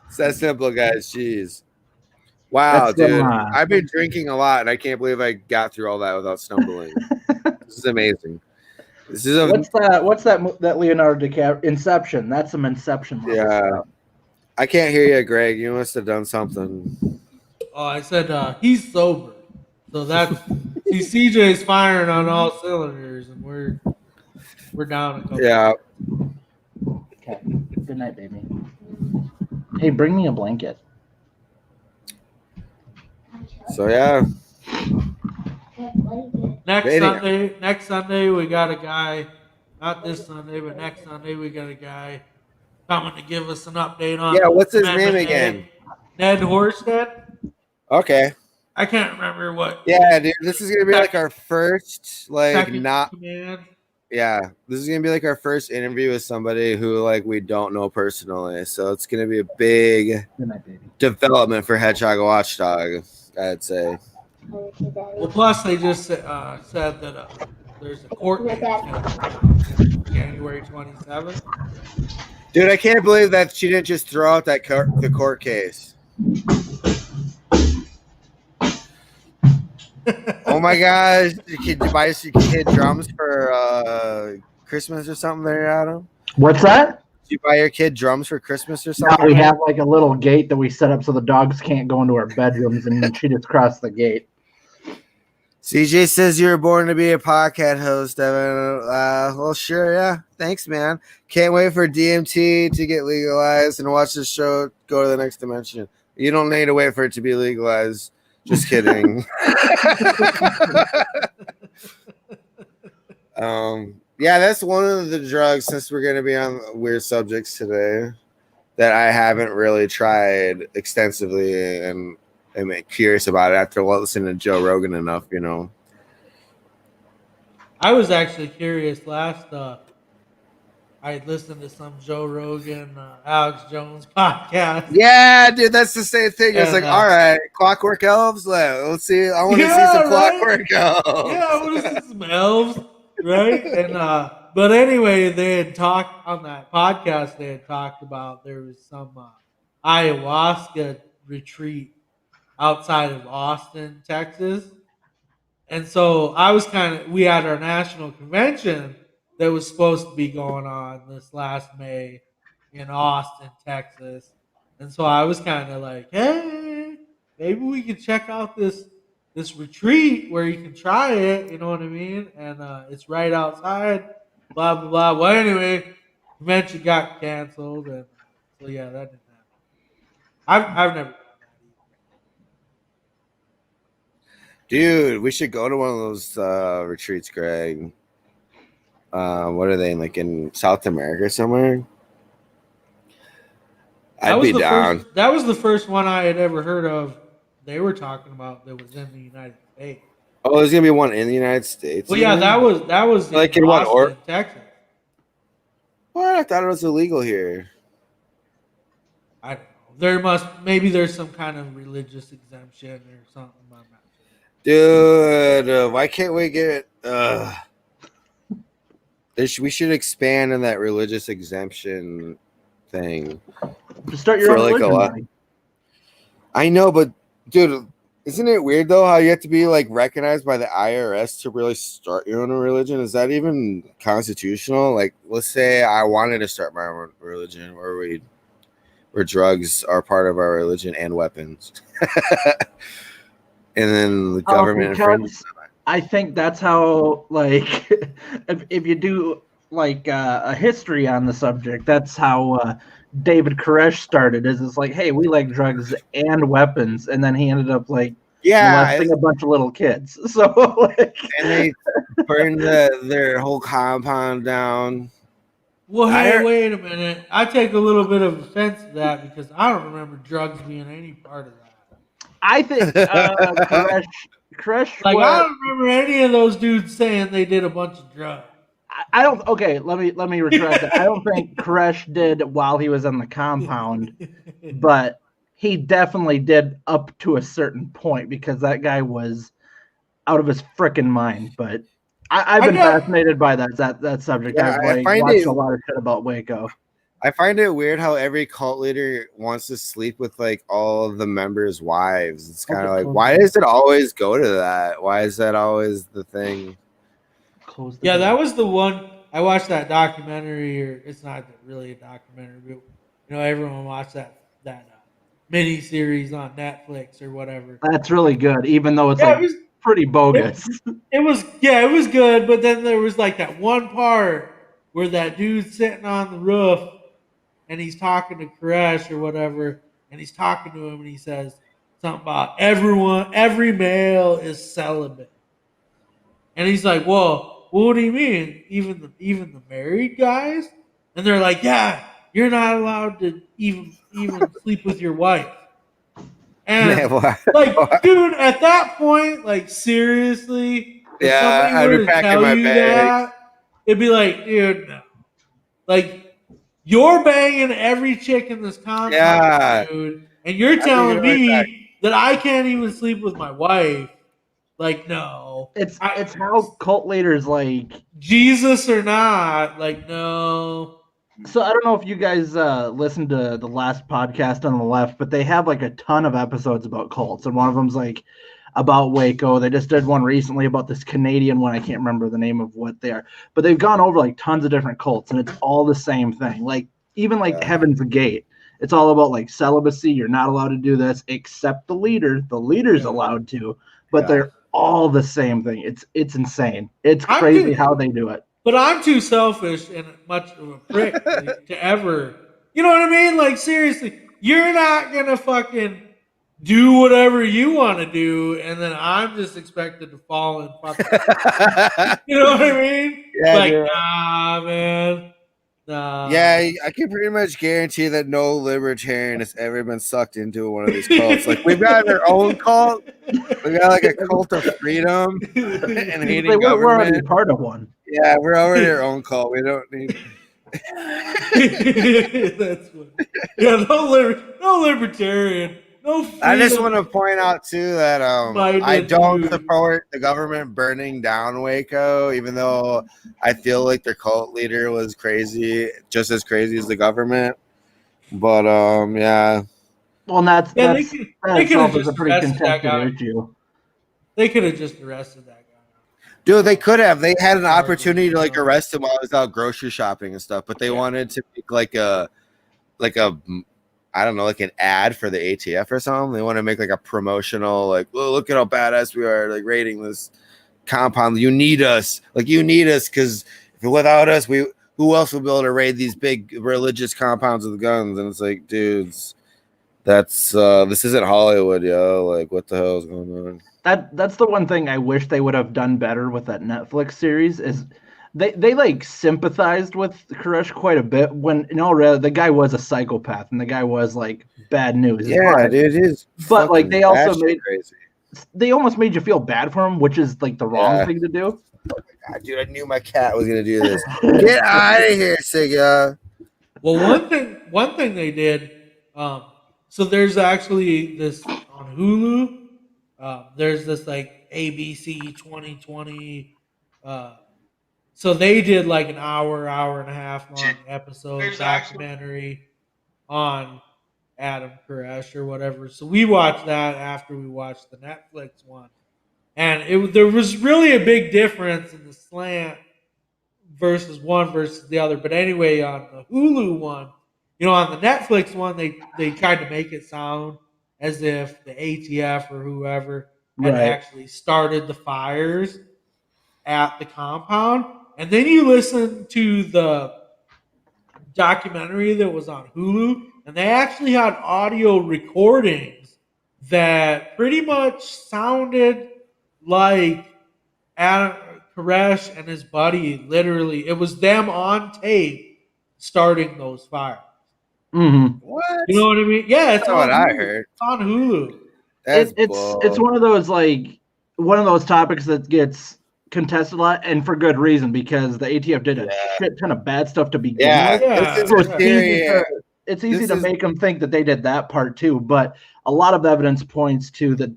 It's that simple, guys. Jeez. Wow, dude. I've been drinking a lot, and I can't believe I got through all that without stumbling. This is amazing. This is what's that Leonardo DiCaprio Inception? That's some Inception. Yeah. Stuff. I can't hear you, Greg. You must have done something. Oh, I said he's sober. So that's CJ's firing on all cylinders, and we're down a couple. Yeah. Okay. Good night, baby. Hey, bring me a blanket. So yeah. Next Sunday we got a guy. Not this Sunday, but next Sunday we got a guy coming to give us an update on. Yeah, what's his name again? Ned Horsted. Okay. I can't remember what. Yeah, dude, this is gonna be like our first, command. Yeah, this is gonna be like our first interview with somebody who we don't know personally. So it's gonna be a big development for Hedgehog Watchdog, I'd say. Well, plus they just said that there's a court date January 27th. Dude, I can't believe that she didn't just throw out the court case. Oh my gosh! You could buy your kid drums for Christmas or something there, Adam? What's that? Did you buy your kid drums for Christmas or something? No, we have a little gate that we set up so the dogs can't go into our bedrooms, and she just crossed the gate. CJ says you were born to be a podcast host, Evan. Well, sure, yeah. Thanks, man. Can't wait for DMT to get legalized and watch the show go to the next dimension. You don't need to wait for it to be legalized. Just kidding. Yeah, that's one of the drugs, since we're going to be on weird subjects today, that I haven't really tried extensively and I'm curious about it after listening to Joe Rogan enough, you know. I was actually curious last. I listened to some Joe Rogan, Alex Jones podcast. Yeah, dude, that's the same thing. It's like, all right, Clockwork Elves. Let's see. I want to see some Clockwork Elves. Yeah, I want to see some elves, right? And but anyway, they had talked on that podcast. They had talked about there was some ayahuasca retreat outside of Austin, Texas. And so we had our national convention that was supposed to be going on this last May in Austin, Texas. And so I was kind of like, hey, maybe we could check out this retreat where you can try it, you know what I mean? And it's right outside, blah, blah, blah. Well, anyway, convention got canceled. And so, yeah, that didn't happen. I've never done that either. Dude, we should go to one of those retreats, Greg. What are they in South America somewhere? I'd be down. That was the first one I had ever heard of. They were talking about that was in the United States. Oh, there's gonna be one in the United States. Well, yeah, that was like in what, Austin, Texas. What? I thought it was illegal here. I don't know. There's some kind of religious exemption or something. I'm not sure. Dude, why can't we get? We should expand on that religious exemption thing. To start your own religion, buddy. I know, but dude, isn't it weird though how you have to be recognized by the IRS to really start your own religion? Is that even constitutional? Let's say I wanted to start my own religion where drugs are part of our religion and weapons. And then the government I think that's how if you do a history on the subject, that's how David Koresh started. It's like, hey, we like drugs and weapons, and then he ended up molesting a bunch of little kids. So and they burned their whole compound down. Well, hey, wait a minute. I take a little bit of offense to that because I don't remember drugs being any part of that. I think Koresh. I don't remember any of those dudes saying they did a bunch of drugs. I don't. Okay, let me retract that. I don't think Koresh did while he was on the compound, but he definitely did up to a certain point because that guy was out of his frickin' mind. But I've been fascinated by that subject. Yeah, I've watched a lot of shit about Waco. I find it weird how every cult leader wants to sleep with all of the members' wives. It's kind of why does it always go to that? Why is that always the thing? Yeah, that was the one. I watched that documentary, or it's not really a documentary, but everyone watched that mini series on Netflix or whatever. That's really good, even though it's pretty bogus. It was good, but then there was that one part where that dude's sitting on the roof and he's talking to Koresh or whatever, and he's talking to him and he says something about every male is celibate. And he's like, well, what do you mean? Even the married guys? And they're like, yeah, you're not allowed to even sleep with your wife. And dude, at that point, seriously, if somebody were to tell you that, it'd be like, dude, no. You're banging every chick in this compound, dude, and you're telling me that I can't even sleep with my wife. No. It's how cult leaders Jesus or not, no. So I don't know if you guys listened to the last podcast on the left, but they have a ton of episodes about cults, and one of them's about Waco. They just did one recently about this Canadian one. I can't remember the name of what they are, but they've gone over tons of different cults, and it's all the same thing. Even Heaven's Gate, it's all about celibacy. You're not allowed to do this except the leader. The leader's allowed to, but they're all the same thing. It's insane. It's crazy how they do it. But I'm too selfish and much of a prick to ever, you know what I mean? Seriously, you're not gonna fucking do whatever you want to do, and then I'm just expected to fall and fucking. You know what I mean? Yeah, nah, man. Nah. Yeah, I can pretty much guarantee that no libertarian has ever been sucked into one of these cults. We've got our own cult. We got a cult of freedom and hating government. We're already part of one. Yeah, we're already our own cult. We don't need. That's what. Yeah, no libertarian. No freedom. I just want to point out too that I don't support the government burning down Waco, even though I feel their cult leader was crazy, just as crazy as the government. But yeah, Well, and that's Yeah, that they could have itself is a just pretty arrested that guy. contested issue. They could have just arrested that guy. Dude, they could have. They had an Sorry, opportunity to like you know. arrest him while I was out grocery shopping and stuff, but they wanted to make like a I don't know, like an ad for the ATF or something. They want to make like a promotional, like, well, look at how badass we are, like raiding this compound. You need us, because without us, who else will be able to raid these big religious compounds with guns? And it's like, dudes, that's this isn't Hollywood, yo. Like, what the hell is going on? That's the one thing I wish they would have done better with that Netflix series is they like sympathized with Koresh quite a bit when the guy was a psychopath and the guy was like bad news. Yeah, dude, it is. But like they also made crazy. They almost made you feel bad for him, which is like the wrong thing to do. Oh my God, dude, I knew my cat was gonna do this. Get out of here, Siga. Well, one thing they did. So there's actually this on Hulu. There's this like ABC 2020. So they did like an hour and a half long episode documentary on Adam Koresh or whatever. So we watched that after we watched the Netflix one, and there was really a big difference in the slant versus one versus the other. But anyway, on the Hulu one, on the Netflix one, they tried to make it sound as if the ATF or whoever had actually started the fires at the compound. And then you listen to the documentary that was on Hulu, and they actually had audio recordings that pretty much sounded like Adam Koresh and his buddy. Literally, it was them on tape starting those fires. Mm-hmm. What? You know what I mean? Yeah, it's That's what I heard. It's on Hulu. It's one of those topics that gets contested a lot, and for good reason, because the ATF did a shit ton of bad stuff to begin with. It's easy to make them think that they did that part too, but a lot of evidence points to that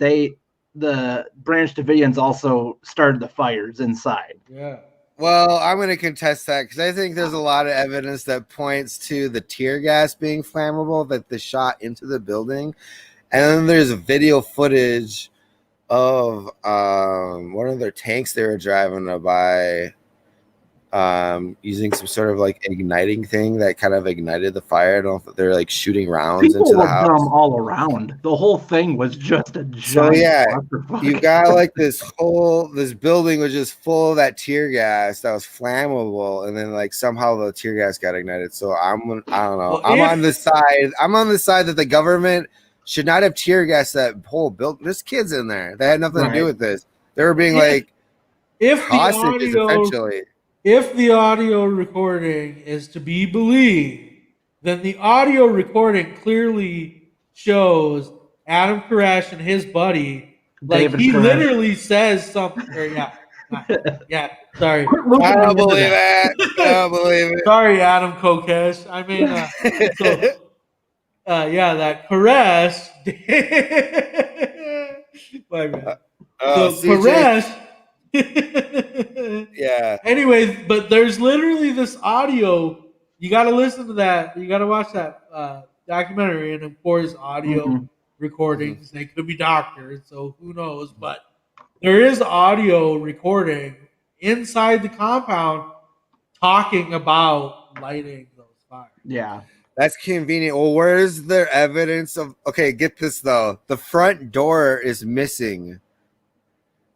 the Branch Davidians also started the fires inside. Yeah. Well, I'm going to contest that because I think there's a lot of evidence that points to the tear gas being flammable that they shot into the building. And then there's video footage of one of their tanks they were driving by using some sort of like igniting thing that kind of ignited the fire. I don't know if they're like shooting rounds into the house. Dumb all around. The whole thing was just a giant. So yeah, you got like this building was just full of that tear gas that was flammable, and then like somehow the tear gas got ignited. So I don't know. Well, I'm on the side that the government should not have tear gas that whole building. There's kids in there. They had nothing to do with this. They were being hostages essentially. If the audio recording is to be believed, then the audio recording clearly shows Adam Koresh and his buddy. David he Koresh. Literally says something. Sorry. I don't believe it. Sorry, Adam Kokesh. I mean, that Koresh. My bad. Koresh. Yeah. Anyways, but there's literally this audio. You got to listen to that. You got to watch that documentary, and of course, audio recordings. They could be doctored, so who knows? But there is audio recording inside the compound talking about lighting those fires. Yeah. That's convenient. Well, where's the evidence of? Okay, get this though. The front door is missing.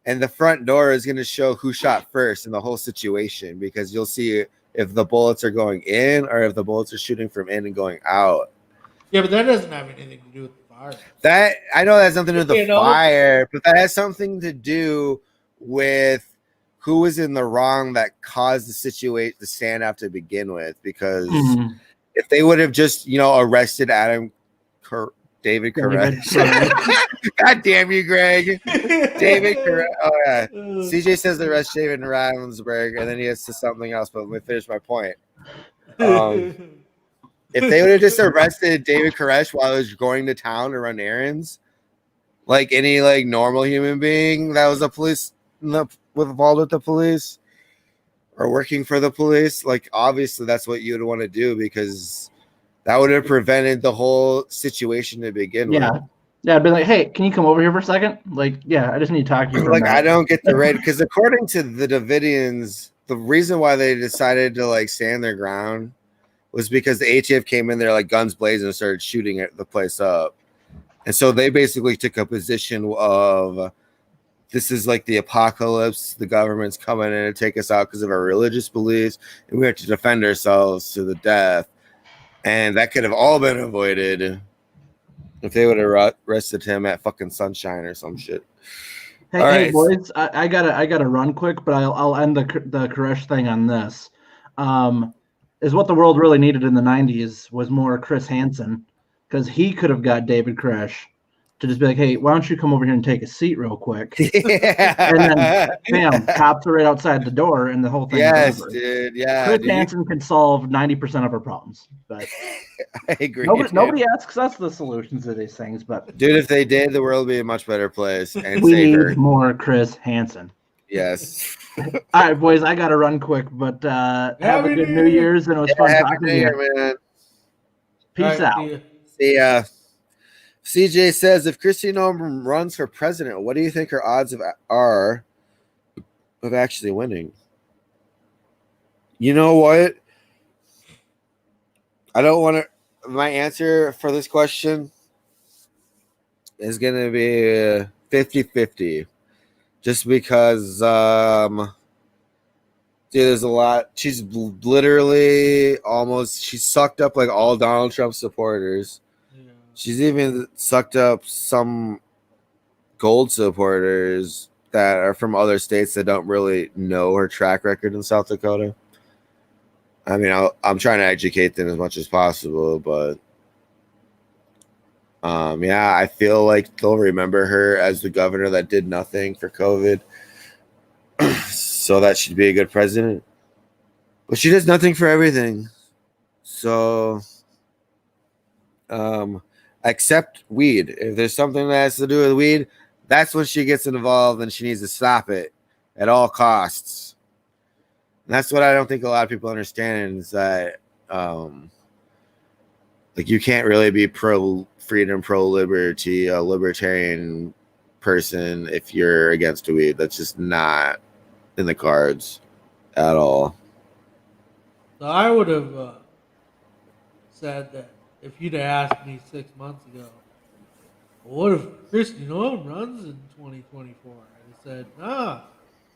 And the front door is going to show who shot first in the whole situation, because you'll see if the bullets are going in or if the bullets are shooting from in and going out. Yeah, but that doesn't have anything to do with the fire. That I know that has nothing to do with the fire, but that has something to do with who was in the wrong that caused the situation, the standoff to begin with. Because if they would have just, arrested David Koresh. God damn you, Greg. David Koresh. Oh, yeah. CJ says the arrest David Ravensburg, and then he gets to something else, but let me finish my point. If they would have just arrested David Koresh while he was going to town to run errands, like any like normal human being that was a police involved with the police or working for the police, like obviously that's what you'd want to do, because That would have prevented the whole situation to begin with. Yeah, I'd be like, hey, can you come over here for a second? Like, yeah, I just need to talk to you for a Like, minute. I don't get the raid because according to the Davidians, the reason why they decided to like stand their ground was because the ATF came in there like guns blazing and started shooting the place up. And so they basically took a position of this is like the apocalypse. The government's coming in to take us out because of our religious beliefs, and we have to defend ourselves to the death. And that could have all been avoided if they would have arrested him at fucking Sunshine or some shit. Hey, boys, I gotta run quick, but I'll end the Koresh thing on this. Is what the world really needed in the '90s was more Chris Hansen, because he could have got David Koresh to just be like, hey, why don't you come over here and take a seat real quick? Yeah. And then, bam, cops are right outside the door, and the whole thing is over. Dude. Yeah, Chris Hansen can solve 90% of our problems, but I agree. nobody asks us the solutions to these things. But dude, if they did, the world would be a much better place and we safer. need more Chris Hansen. Yes. All right, boys, I gotta run quick, but have a good New Year's, and it was fun talking to you. Man. Peace out. See ya. CJ says, if Kristi Noem runs for president, what do you think her odds are of actually winning? You know what? I don't want to. My answer for this question is going to be 50-50. Just because, dude, there's a lot. She's literally she sucked up like all Donald Trump supporters. She's even sucked up some gold supporters that are from other states that don't really know her track record in South Dakota. I mean, I'm trying to educate them as much as possible, but yeah, I feel like they'll remember her as the governor that did nothing for COVID. So that she'd be a good president. But she does nothing for everything. So except weed. If there's something that has to do with weed, that's when she gets involved and she needs to stop it at all costs. And that's what I don't think a lot of people understand is that like you can't really be pro freedom, pro liberty, a libertarian person if you're against weed. That's just not in the cards at all. So I would have said that if you'd have asked me 6 months ago, well, what if Kristi Noem runs in 2024? I'd have said, nah,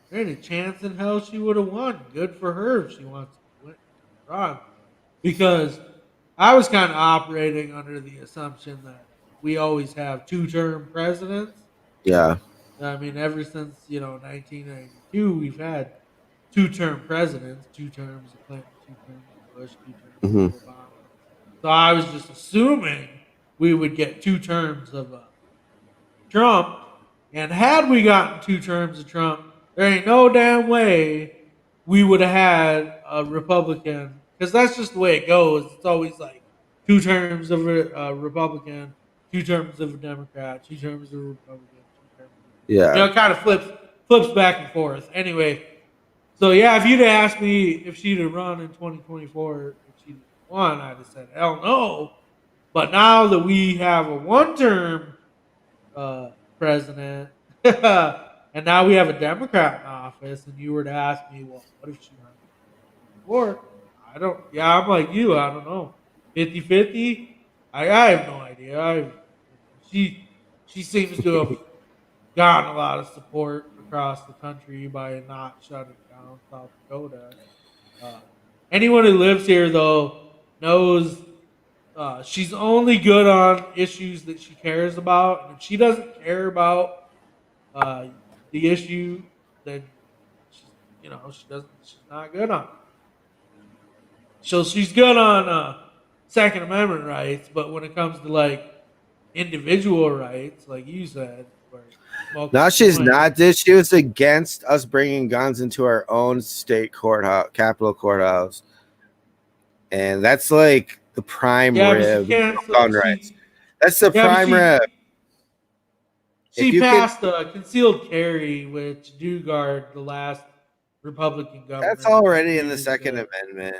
there ain't a chance in hell she would have won. Good for her if she wants to run. Because I was kind of operating under the assumption that we always have two-term presidents. Yeah. I mean, ever since, 1992, we've had two-term presidents, 2 terms of Clinton, 2 terms of Bush, 2 terms of Obama. So I was just assuming we would get 2 terms of Trump. And had we gotten 2 terms of Trump, there ain't no damn way we would have had a Republican. Because that's just the way it goes. It's always like 2 terms of a Republican, 2 terms of a Democrat, 2 terms of a Republican, 2 terms of Yeah. it kind of flips back and forth. Anyway, so yeah, if you'd have asked me if she'd have run in 2024, if she'd have won, I'd have said, hell no. But now that we have a 1-term president, and now we have a Democrat in office, and you were to ask me, well, what if she ran in 2024? I'm like you, I don't know. 50-50? I have no idea. She seems to have gotten a lot of support across the country by not shutting down South Dakota. Anyone who lives here, though, knows she's only good on issues that she cares about. And if she doesn't care about the issue, then she's not good on it. So she's good on Second Amendment rights, but when it comes to like individual rights, like you said, no, she's not. Dude, she was against us bringing guns into our own state courthouse, Capitol courthouse, and that's like the prime rib of gun rights. That's the prime rib. She passed a concealed carry, which Dugard, the last Republican governor. That's already in the Second Amendment.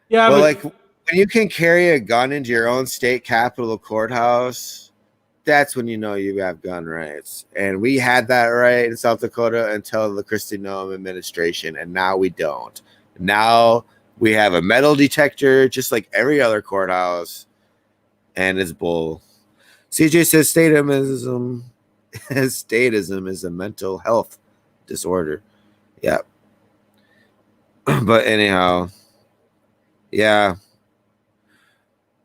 Yeah, but like when you can carry a gun into your own state capitol courthouse, that's when you know you have gun rights. And we had that right in South Dakota until the Kristi Noem administration, and now we don't. Now we have a metal detector just like every other courthouse, and it's bull. CJ says statism is a mental health disorder. Yeah. But anyhow, yeah.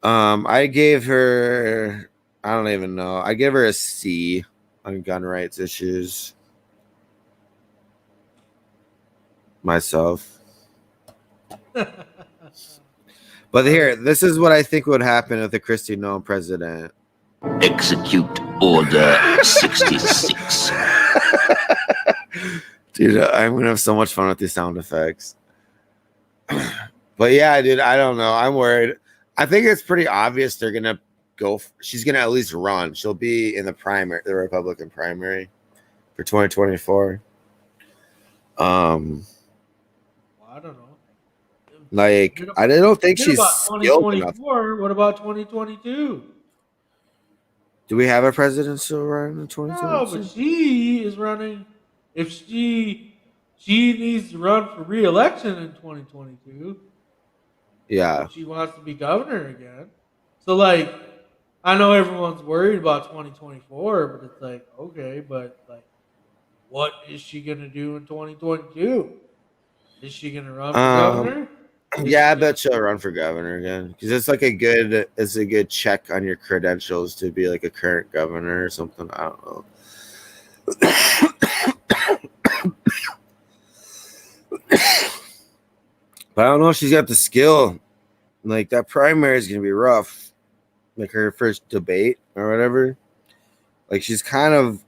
I gave her, I don't even know. I gave her a C on gun rights issues. Myself. But here, this is what I think would happen with the Kristi Noem president. Execute Order 66. Dude, I'm gonna have so much fun with these sound effects. But yeah, dude, I don't know. I'm worried. I think it's pretty obvious they're gonna go. She's gonna at least run. She'll be in the primary, the Republican primary for 2024. Well, I don't know. Like, I don't think she's about skilled enough. 2024. What about 2022? Do we have a presidential run in No, 2022? but she is running. If she needs to run for re-election in 2022, Yeah. if she wants to be governor again. So, like, I know everyone's worried about 2024, but it's like, okay, but like, what is she gonna do in 2022? Is she gonna run for governor? Yeah, I bet she'll run for governor again because it's like a good check on your credentials to be like a current governor or something. I don't know. But I don't know if she's got the skill. Like, that primary is gonna be rough. Like her first debate or whatever. Like, she's kind of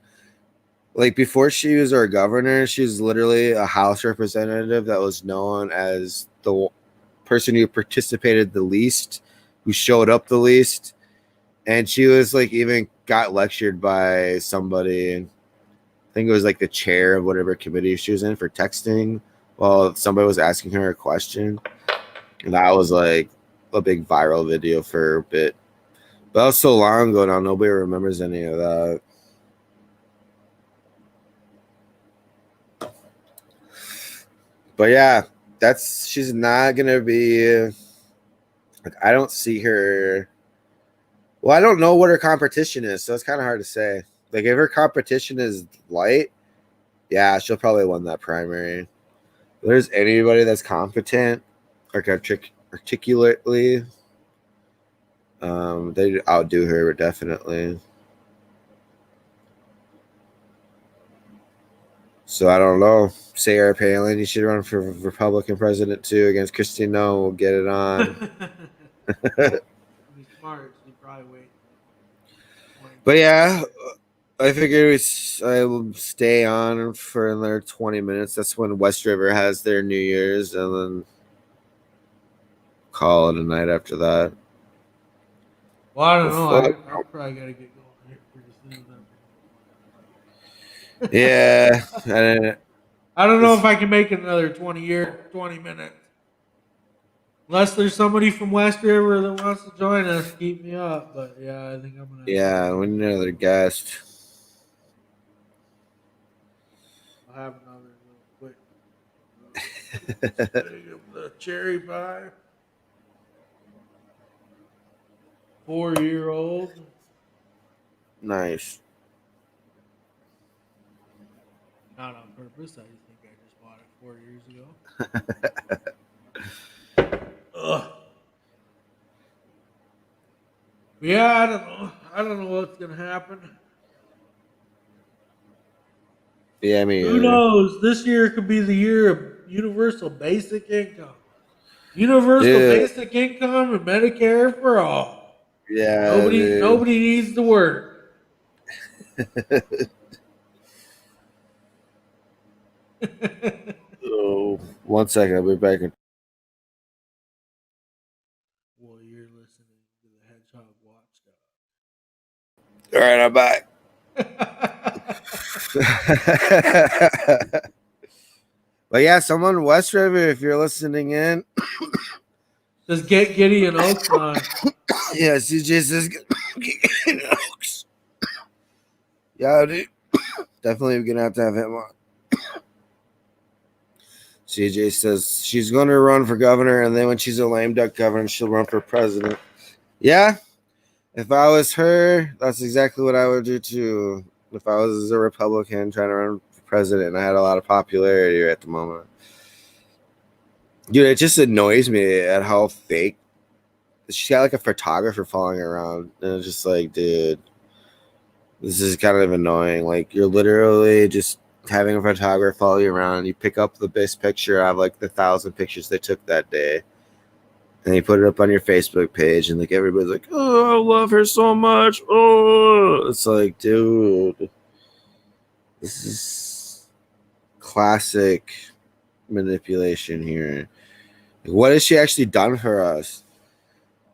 like, before she was our governor, she was literally a House representative that was known as the person who participated the least, who showed up the least. And she was like, even got lectured by somebody. I think it was like the chair of whatever committee she was in for texting while somebody was asking her a question. And that was like a big viral video for a bit. But that was so long ago now, nobody remembers any of that. But yeah, she's not gonna be like, I don't see her. Well, I don't know what her competition is, so it's kind of hard to say. Like, if her competition is light, yeah, she'll probably win that primary. If there's anybody that's competent, like articulately, they outdo her definitely. So I don't know. Sarah Palin, you should run for Republican president too against Kristi Noem. We'll get it on. Be smart. She probably wait. But yeah, I figured I will stay on for another 20 minutes. That's when West River has their New Year's, and then call it a night after that. Well, I don't know. I probably gotta get going here pretty soon. Yeah, I don't know if I can make it another 20 minutes. Unless there's somebody from West River that wants to join us, keep me up. But yeah, I think I'm gonna. Yeah, we need another guest. I'll have another real quick. The cherry pie. 4-year-old. Nice. Not on purpose. I just think I just bought it 4 years ago. Ugh. Yeah, I don't know. I don't know what's gonna happen. Yeah, I mean, Who knows? This year could be the year of universal basic income. Universal basic income and Medicare for all. Yeah, nobody needs to work. Oh, 1 second, I'll be back in. Well, you're listening to the Hedgehog Watchdog. All right, I'm back. But yeah, someone in West River, if you're listening in, Says get Gideon Oaks on. Yeah, CJ says yeah, dude. Definitely gonna have to have him on. CJ says she's gonna run for governor, and then when she's a lame duck governor, she'll run for president. Yeah. If I was her, that's exactly what I would do too. If I was a Republican trying to run for president and I had a lot of popularity at the moment. Dude, it just annoys me at how fake. She's got like a photographer following her around. And it's just like, dude, this is kind of annoying. Like, you're literally just having a photographer follow you around. You pick up the best picture out of like the 1,000 pictures they took that day. And you put it up on your Facebook page. And like everybody's like, oh, I love her so much. Oh, it's like, dude, this is classic manipulation here. Like, what has she actually done for us?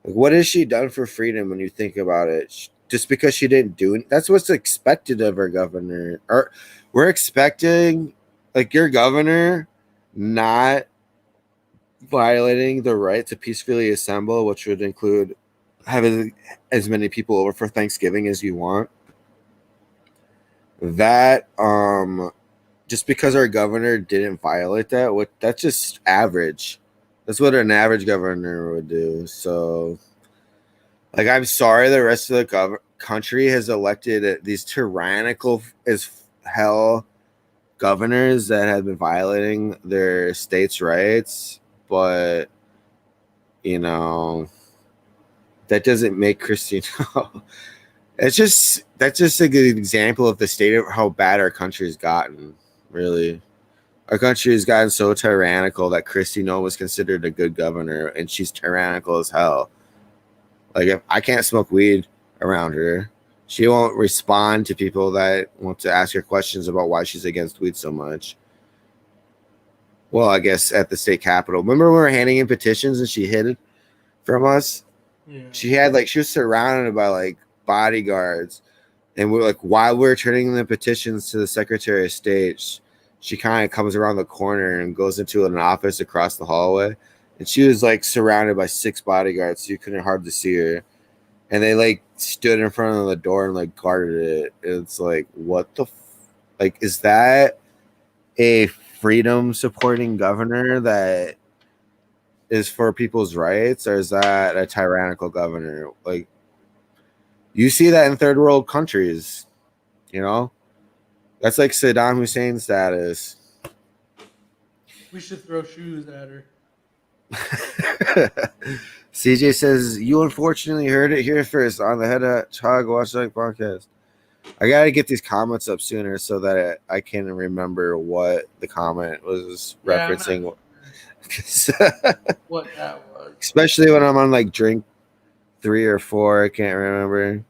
Like, what has she done for freedom when you think about it? Just because she didn't do it, that's what's expected of her governor. Or we're expecting, like, your governor not violating the right to peacefully assemble, which would include having as many people over for Thanksgiving as you want. That, just because our governor didn't violate that, that's just average. That's what an average governor would do. So, like, I'm sorry the rest of the country has elected these tyrannical as hell governors that have been violating their states' rights. But, you know, that doesn't make Christine. That's just a good example of the state of how bad our country has gotten, really. Our country has gotten so tyrannical that Kristi Noem was considered a good governor, and she's tyrannical as hell. Like, if I can't smoke weed around her, she won't respond to people that want to ask her questions about why she's against weed so much. Well, I guess at the state capitol. Remember when we were handing in petitions and she hid it from us? Yeah. She was surrounded by like bodyguards, and we're like, while we're turning the petitions to the Secretary of State, she kind of comes around the corner and goes into an office across the hallway. And she was like surrounded by 6 bodyguards, so you couldn't hardly see her. And they like stood in front of the door and like guarded it. It's like, what the like, is that a freedom supporting governor that is for people's rights, or is that a tyrannical governor? Like, you see that in third world countries, you know? That's like Saddam Hussein status. We should throw shoes at her. CJ says, you unfortunately heard it here first on the Hedgehog Watchdog podcast. I got to get these comments up sooner so that I can remember what the comment was referencing. What that was. Especially when I'm on like drink 3 or 4. I can't remember.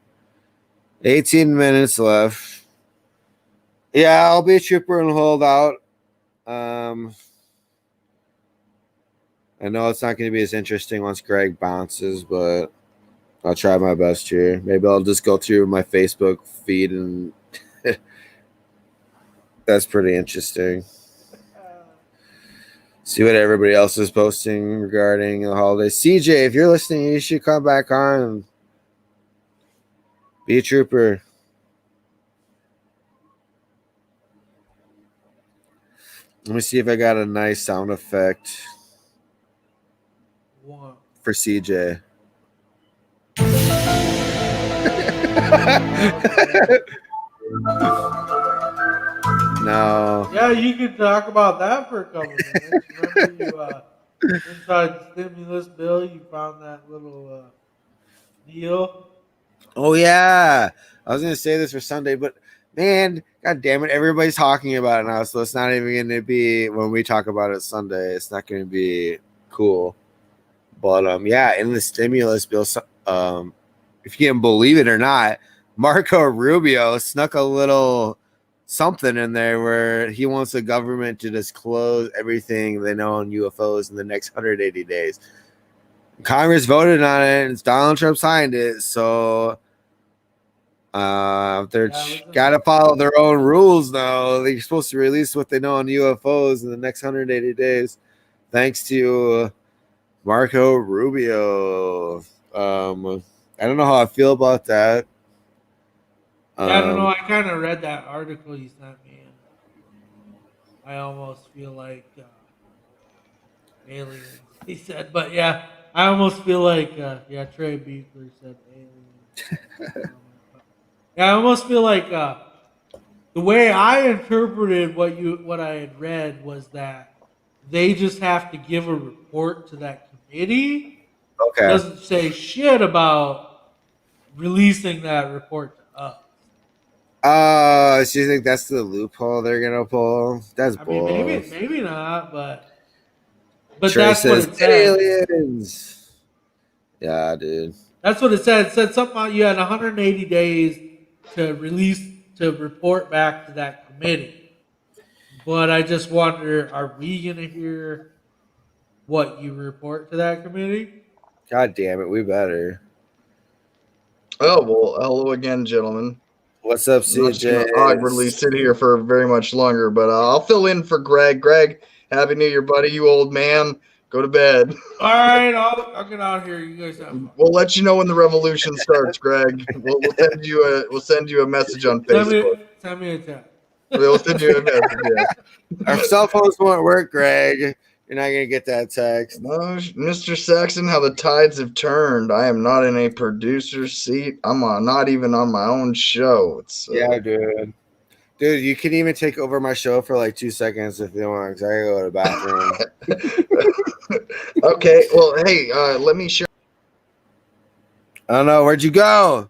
18 minutes left. Yeah, I'll be a trooper and hold out. I know it's not going to be as interesting once Greg bounces, but I'll try my best here. Maybe I'll just go through my Facebook feed, and that's pretty interesting. See what everybody else is posting regarding the holidays. CJ, if you're listening, you should come back on and be a trooper. Let me see if I got a nice sound effect for CJ. No. Yeah, you could talk about that for a couple minutes. Remember you inside the stimulus bill, you found that little deal. Oh yeah, I was gonna say this for Sunday, but man, god damn it, everybody's talking about it now, so it's not even gonna be when we talk about it Sunday. It's not gonna be cool. But yeah, in the stimulus bill, if you can believe it or not, Marco Rubio snuck a little something in there where he wants the government to disclose everything they know on UFOs in the next 180 days. Congress voted on it, and Donald Trump signed it, so they're got to follow their own rules now. They're supposed to release what they know on UFOs in the next 180 days, thanks to Marco Rubio. I don't know how I feel about that. I don't know. I kind of read that article you sent me, and I almost feel like aliens. He said, but yeah, I almost feel like Trey Beekler said aliens. Yeah, I almost feel like the way I interpreted what I had read was that they just have to give a report to that committee. Okay. Doesn't say shit about releasing that report to us. So you think that's the loophole they're gonna pull? That's bull. Maybe not, but Trey that's says, what it said. aliens. Yeah, dude. That's what it said. It said something about you had 180 days to report back to that committee. But I just wonder, are we gonna hear what you report to that committee? God damn it, we better. Oh, well, hello again, gentlemen. What's up, CJ? I'll awkwardly sit here for very much longer, but I'll fill in for Greg. Greg, happy New Year, buddy. You old man. Go to bed. All right, I'll get out of here. You guys have fun. We'll let you know when the revolution starts, Greg. We'll send you a message on Facebook. Send me a text. We'll send you a message. Yeah. Our cell phones won't work, Greg. You're not gonna get that text. No, Mr. Saxon, how the tides have turned. I am not in a producer's seat. I'm not even on my own show. Yeah, dude. Dude, you can even take over my show for like 2 seconds if you want, because I gotta go to the bathroom. Okay, well, hey, let me share. I don't know. Where'd you go?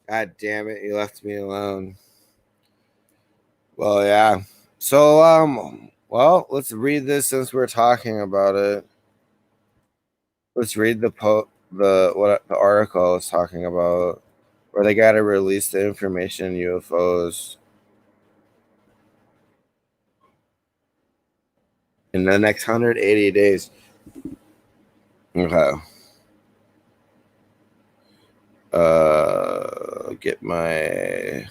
God damn it. You left me alone. Well, yeah. So, well, let's read this since we're talking about it. Let's read what the article is talking about, where they got to release the information UFOs in the next 180 days. Okay. Get my...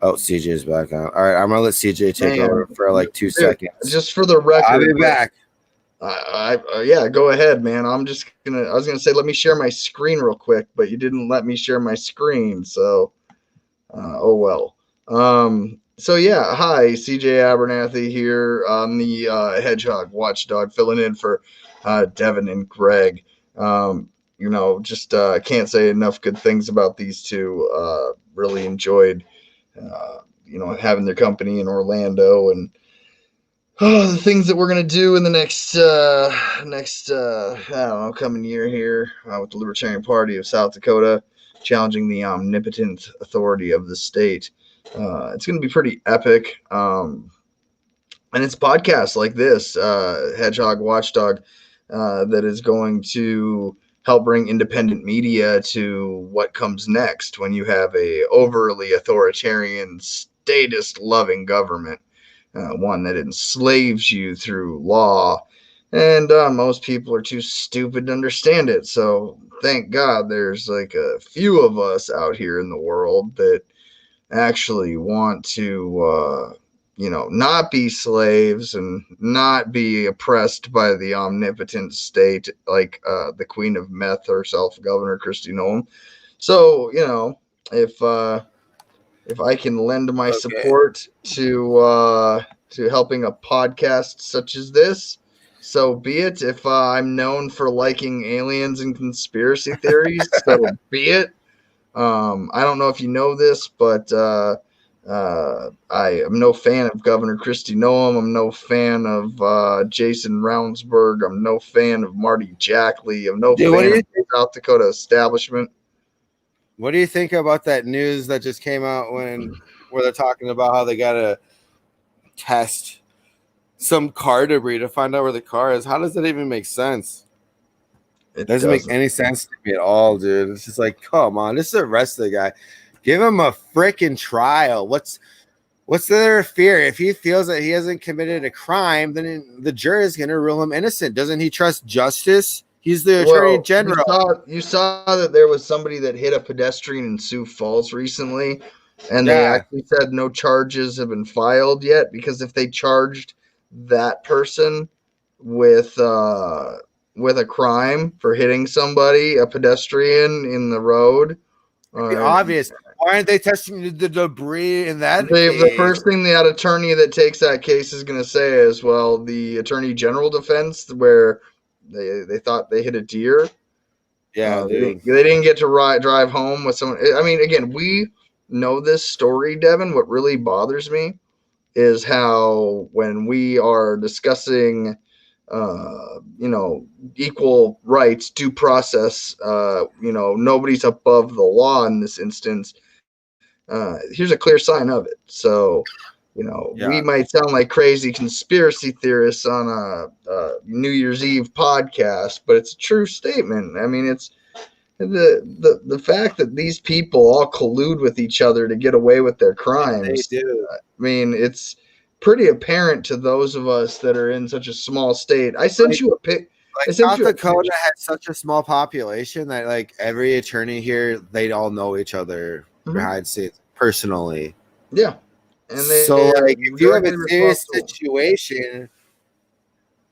Oh, CJ's back on. All right, I'm gonna let CJ take over for like 2 seconds. Just for the record, I'll be back. Yeah, go ahead, man. I was gonna say, let me share my screen real quick, but you didn't let me share my screen, so oh well. So yeah, hi, CJ Abernathy here on the Hedgehog Watchdog, filling in for Devin and Greg. Just can't say enough good things about these two. Really enjoyed having their company in Orlando, and the things that we're going to do in the next coming year here with the Libertarian Party of South Dakota, challenging the omnipotent authority of the state. It's going to be pretty epic. And it's podcasts like this, Hedgehog Watchdog, that is going to help bring independent media to what comes next when you have a overly authoritarian, statist-loving government, one that enslaves you through law, and most people are too stupid to understand it. So thank God there's like a few of us out here in the world that actually want to not be slaves and not be oppressed by the omnipotent state like the Queen of Meth herself, Governor Kristi Noem. So, if I can lend my support to helping a podcast such as this, so be it. If I'm known for liking aliens and conspiracy theories, so be it. I don't know if you know this, but I am no fan of Governor Kristi Noem. I'm no fan of Jason Ravnsborg. I'm no fan of Marty Jackley. I'm no fan of the South Dakota establishment. What do you think about that news that just came out where they're talking about how they got to test some car debris to find out where the car is? How does that even make sense? It doesn't make any sense to me at all, dude. It's just like, come on, just arrest the guy. Give him a freaking trial. What's their fear? If he feels that he hasn't committed a crime, then the jury is going to rule him innocent. Doesn't he trust justice? He's the attorney general. You saw that there was somebody that hit a pedestrian in Sioux Falls recently, and they actually said no charges have been filed yet, because if they charged that person, with a crime for hitting somebody, a pedestrian in the road. Obvious. Why aren't they testing the debris in that The case? first thing that attorney that takes that case is going to say is, well, the attorney general defense, where they thought they hit a deer. Yeah, dude. They didn't get to drive home with someone. I mean, again, we know this story, Devin. What really bothers me is how when we are discussing equal rights, due process, nobody's above the law in this instance. Here's a clear sign of it. So, we might sound like crazy conspiracy theorists on a New Year's Eve podcast, but it's a true statement. I mean, it's the fact that these people all collude with each other to get away with their crimes. They do. I mean, it's pretty apparent to those of us that are in such a small state. I sent you a pic. South Dakota has such a small population that like every attorney here, they all know each other behind scenes personally. Yeah. And if you have a serious situation,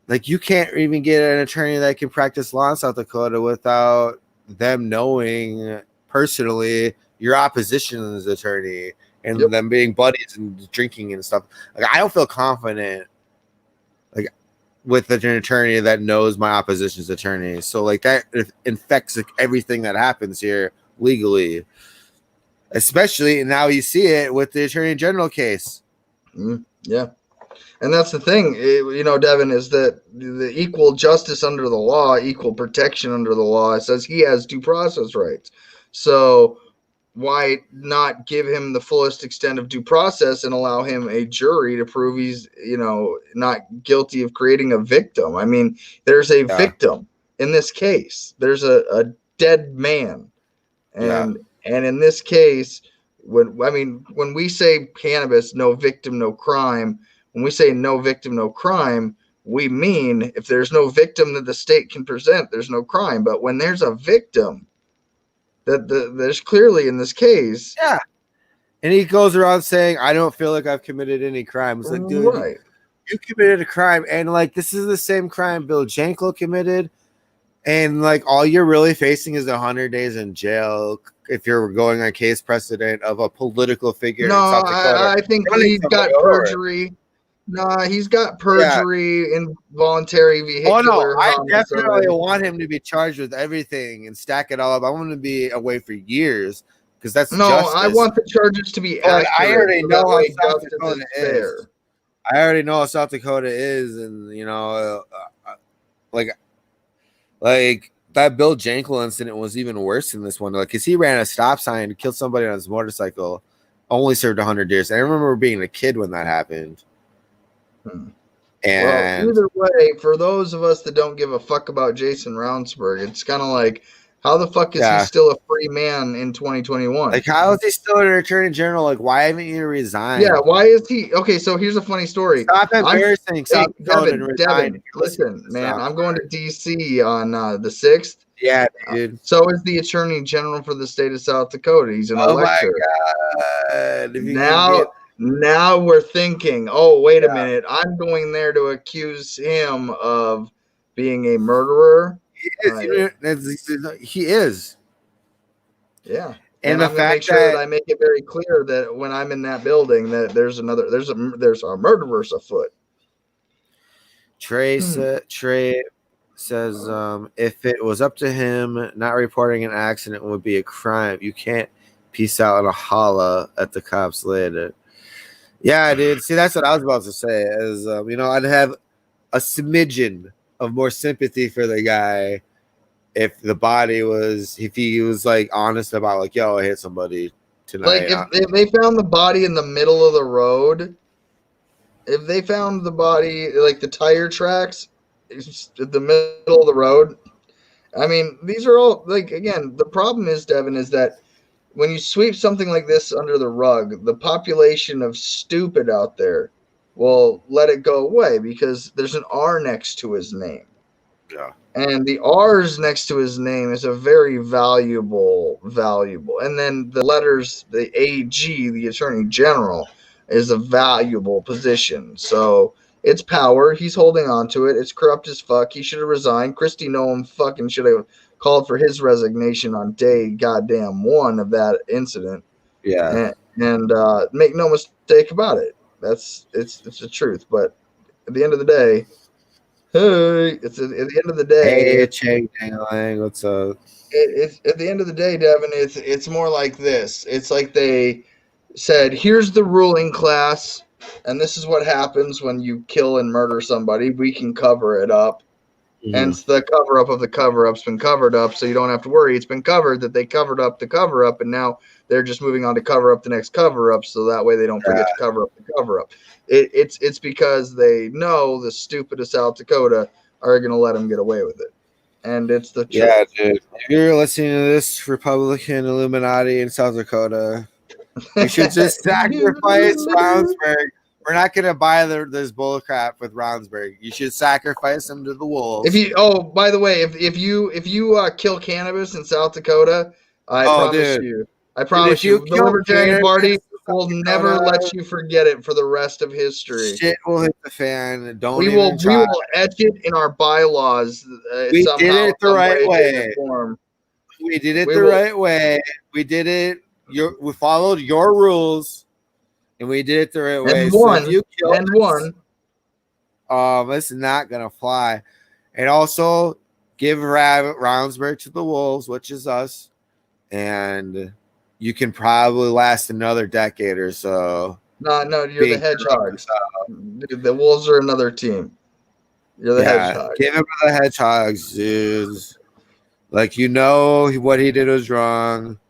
like you can't even get an attorney that can practice law in South Dakota without them knowing personally your opposition's attorney and them being buddies and drinking and stuff. Like I don't feel confident like with an attorney that knows my opposition's attorney. So like that infects like, everything that happens here legally. Especially now you see it with the Attorney General case. Yeah. And that's the thing, Devin, is that the equal justice under the law, equal protection under the law, says he has due process rights. So why not give him the fullest extent of due process and allow him a jury to prove he's, not guilty of creating a victim? I mean, there's a victim in this case. There's a dead man. And in this case, when we say cannabis, no victim, no crime, when we say no victim, no crime, we mean if there's no victim that the state can present, there's no crime. But when there's a victim, there's clearly in this case. Yeah. And he goes around saying, I don't feel like I've committed any crime. It's like, dude, you committed a crime. And like, this is the same crime Bill Jankel committed. And like, all you're really facing is 100 days in jail if you're going on case precedent of a political figure. No, in South Dakota. I think he's got perjury. No, he's got perjury, involuntary vehicular. Oh no, I homicide. definitely want him to be charged with everything and stack it all up. I want him to be away for years because that's justice. I want the charges to be accurate. I already so know how way South justice Dakota is fair. is. I already know how South Dakota is, and like that Bill Jankel incident was even worse than this one. Like, cause he ran a stop sign and killed somebody on his motorcycle, only served 100 years. I remember being a kid when that happened. And either way, for those of us that don't give a fuck about Jason Ravnsborg, it's kind of like, how the fuck is he still a free man in 2021? Like, how is he still an attorney general? Like, why haven't you resigned? Yeah, why is he? Okay, so here's a funny story. Stop embarrassing South Dakota and resign. Devin, listen, man, I'm going to DC on the 6th. Yeah, dude. So is the attorney general for the state of South Dakota. He's an elector. My God. Now we're thinking, oh, wait a minute. I'm going there to accuse him of being a murderer. He is. Yeah. And the I'm fact make sure that I make it very clear that when I'm in that building that there's a murderers afoot. Trey says if it was up to him, not reporting an accident would be a crime. You can't peace out and a holla at the cops later. Yeah, dude. See, that's what I was about to say. Is I'd have a smidgen of more sympathy for the guy if he was like honest about like, yo, I hit somebody tonight. Like if they found the body in the middle of the road, if they found the body like the tire tracks in the middle of the road, I mean, these are all like, again, the problem is, Devin, is that when you sweep something like this under the rug, the population of stupid out there will let it go away because there's an R next to his name. Yeah. And the R's next to his name is a very valuable. And then the letters, the AG, the Attorney General, is a valuable position. So It's power. He's holding on to it. It's corrupt as fuck. He should have resigned. Kristi Noem fucking should have called for his resignation on day goddamn one of that incident. Yeah. And make no mistake about it. It's the truth. But at the end of the day, hey, at the end of the day, Hey, Chang Dang, what's up? It's at the end of the day, Devin. It's more like this. It's like they said, "Here's the ruling class, and this is what happens when you kill and murder somebody. We can cover it up." And it's the cover up of the cover up's been covered up, so you don't have to worry. It's been covered that they covered up the cover up, and now they're just moving on to cover up the next cover up, so that way they don't forget to cover up the cover up. It's because they know the stupid of South Dakota are going to let them get away with it, and it's the truth. Yeah, dude. If you're listening to this Republican Illuminati in South Dakota, you should just sacrifice Brownsburg. We're not going to buy this bull crap with Brownsburg. You should sacrifice them to the wolves. By the way, if you kill cannabis in South Dakota, I promise you, the Libertarian Party will never let you forget it for the rest of history. Shit will hit the fan. We will etch it in our bylaws. We did it the right way. We did it the right way. We did it. We followed your rules. And we did it the right way. It's not gonna fly. And also give Brownsburg to the wolves, which is us, and you can probably last another decade or so. No, you're the Hedgehogs. Dude, the wolves are another team. You're the Hedgehogs. Give him to the Hedgehogs, dude. Like, what he did was wrong.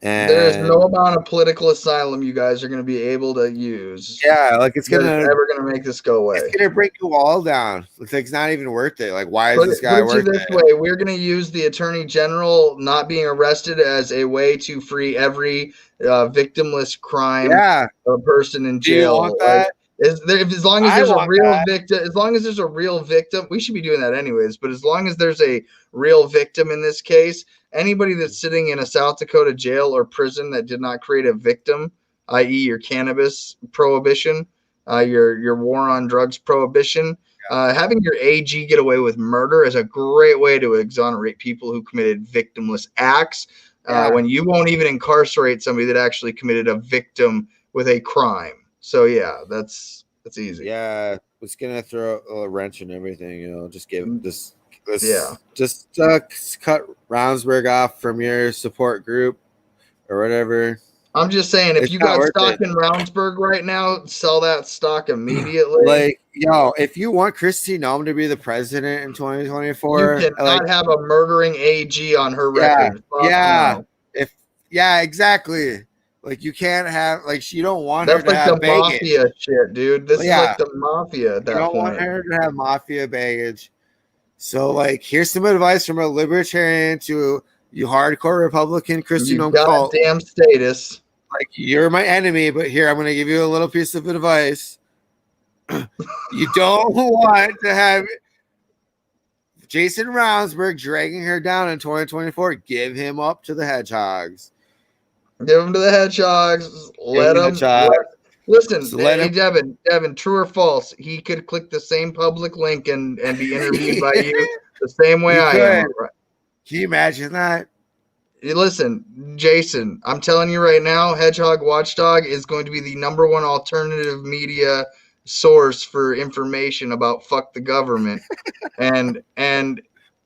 And there is no amount of political asylum you guys are going to be able to use. Yeah, like it's never going to make this go away. It's going to bring you all down. It's not even worth it. Like, why is this guy worth it? Way, we're going to use the Attorney General not being arrested as a way to free every victimless crime person in jail. Do you want that? As long as there's a real victim, as long as there's a real victim, we should be doing that anyways. But as long as there's a real victim in this case, anybody that's sitting in a South Dakota jail or prison that did not create a victim, i.e., your cannabis prohibition, your war on drugs prohibition, having your AG get away with murder is a great way to exonerate people who committed victimless acts. When you won't even incarcerate somebody that actually committed a victim with a crime. So yeah, that's easy. Yeah, it's gonna throw a wrench in everything. Just give this. Just cut Brownsburg off from your support group or whatever. I'm just saying, if you got stock in Brownsburg right now, sell that stock immediately. Like, if you want Kristi Noem to be the president in 2024, you cannot have a murdering AG on her record. Exactly. Like, you can't have, you don't want her to have baggage. That's like the mafia shit, dude. This is like the mafia at that point. You don't want her to have mafia baggage. So, here's some advice from a libertarian to you hardcore Republican Kristi Noem cult. Goddamn status. You're my enemy, but here, I'm going to give you a little piece of advice. You don't want to have Jason Brownsburg dragging her down in 2024. Give him up to the Hedgehogs. Give him to the Hedgehogs. Let him. Listen, hey, Devin, true or false? He could click the same public link and be interviewed by you the same way I am. Right? Can you imagine that? Listen, Jason, I'm telling you right now, Hedgehog Watchdog is going to be the #1 alternative media source for information about fuck the government. and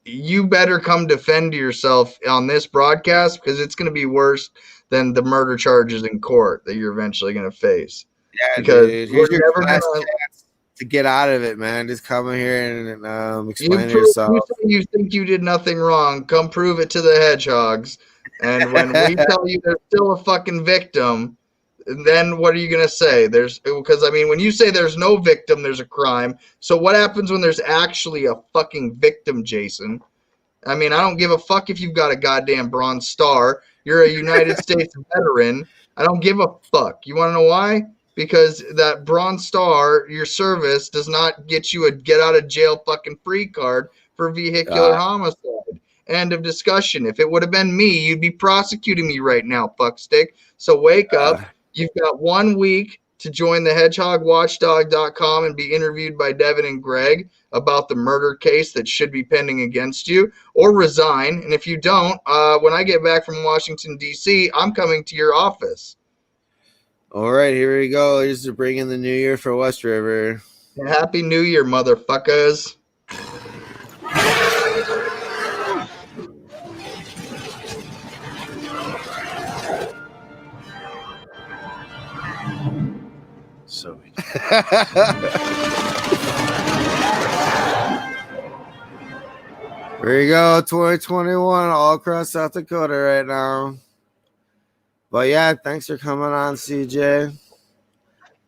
you better come defend yourself on this broadcast, because it's going to be worse than the murder charges in court that you're eventually going to face. Yeah, because here's your chance to get out of it, man. Just come in here and explain yourself. You think you did nothing wrong. Come prove it to the Hedgehogs. And when we tell you there's still a fucking victim, then what are you going to say? Because when you say there's no victim, there's a crime. So what happens when there's actually a fucking victim, Jason? I don't give a fuck if you've got a goddamn Bronze Star. You're a United States veteran. I don't give a fuck. You want to know why? Because that Bronze Star, your service, does not get you a get out of jail fucking free card for vehicular homicide. End of discussion. If it would have been me, you'd be prosecuting me right now, fuckstick. So wake up. You've got 1 week to join the hedgehogwatchdog.com and be interviewed by Devin and Greg about the murder case that should be pending against you, or resign. And if you don't, when I get back from Washington, D.C., I'm coming to your office. All right, here we go. Here's to bring in the new year for West River. Happy New Year, motherfuckers. So there you go, 2021 all across South Dakota right now. But yeah, thanks for coming on, CJ.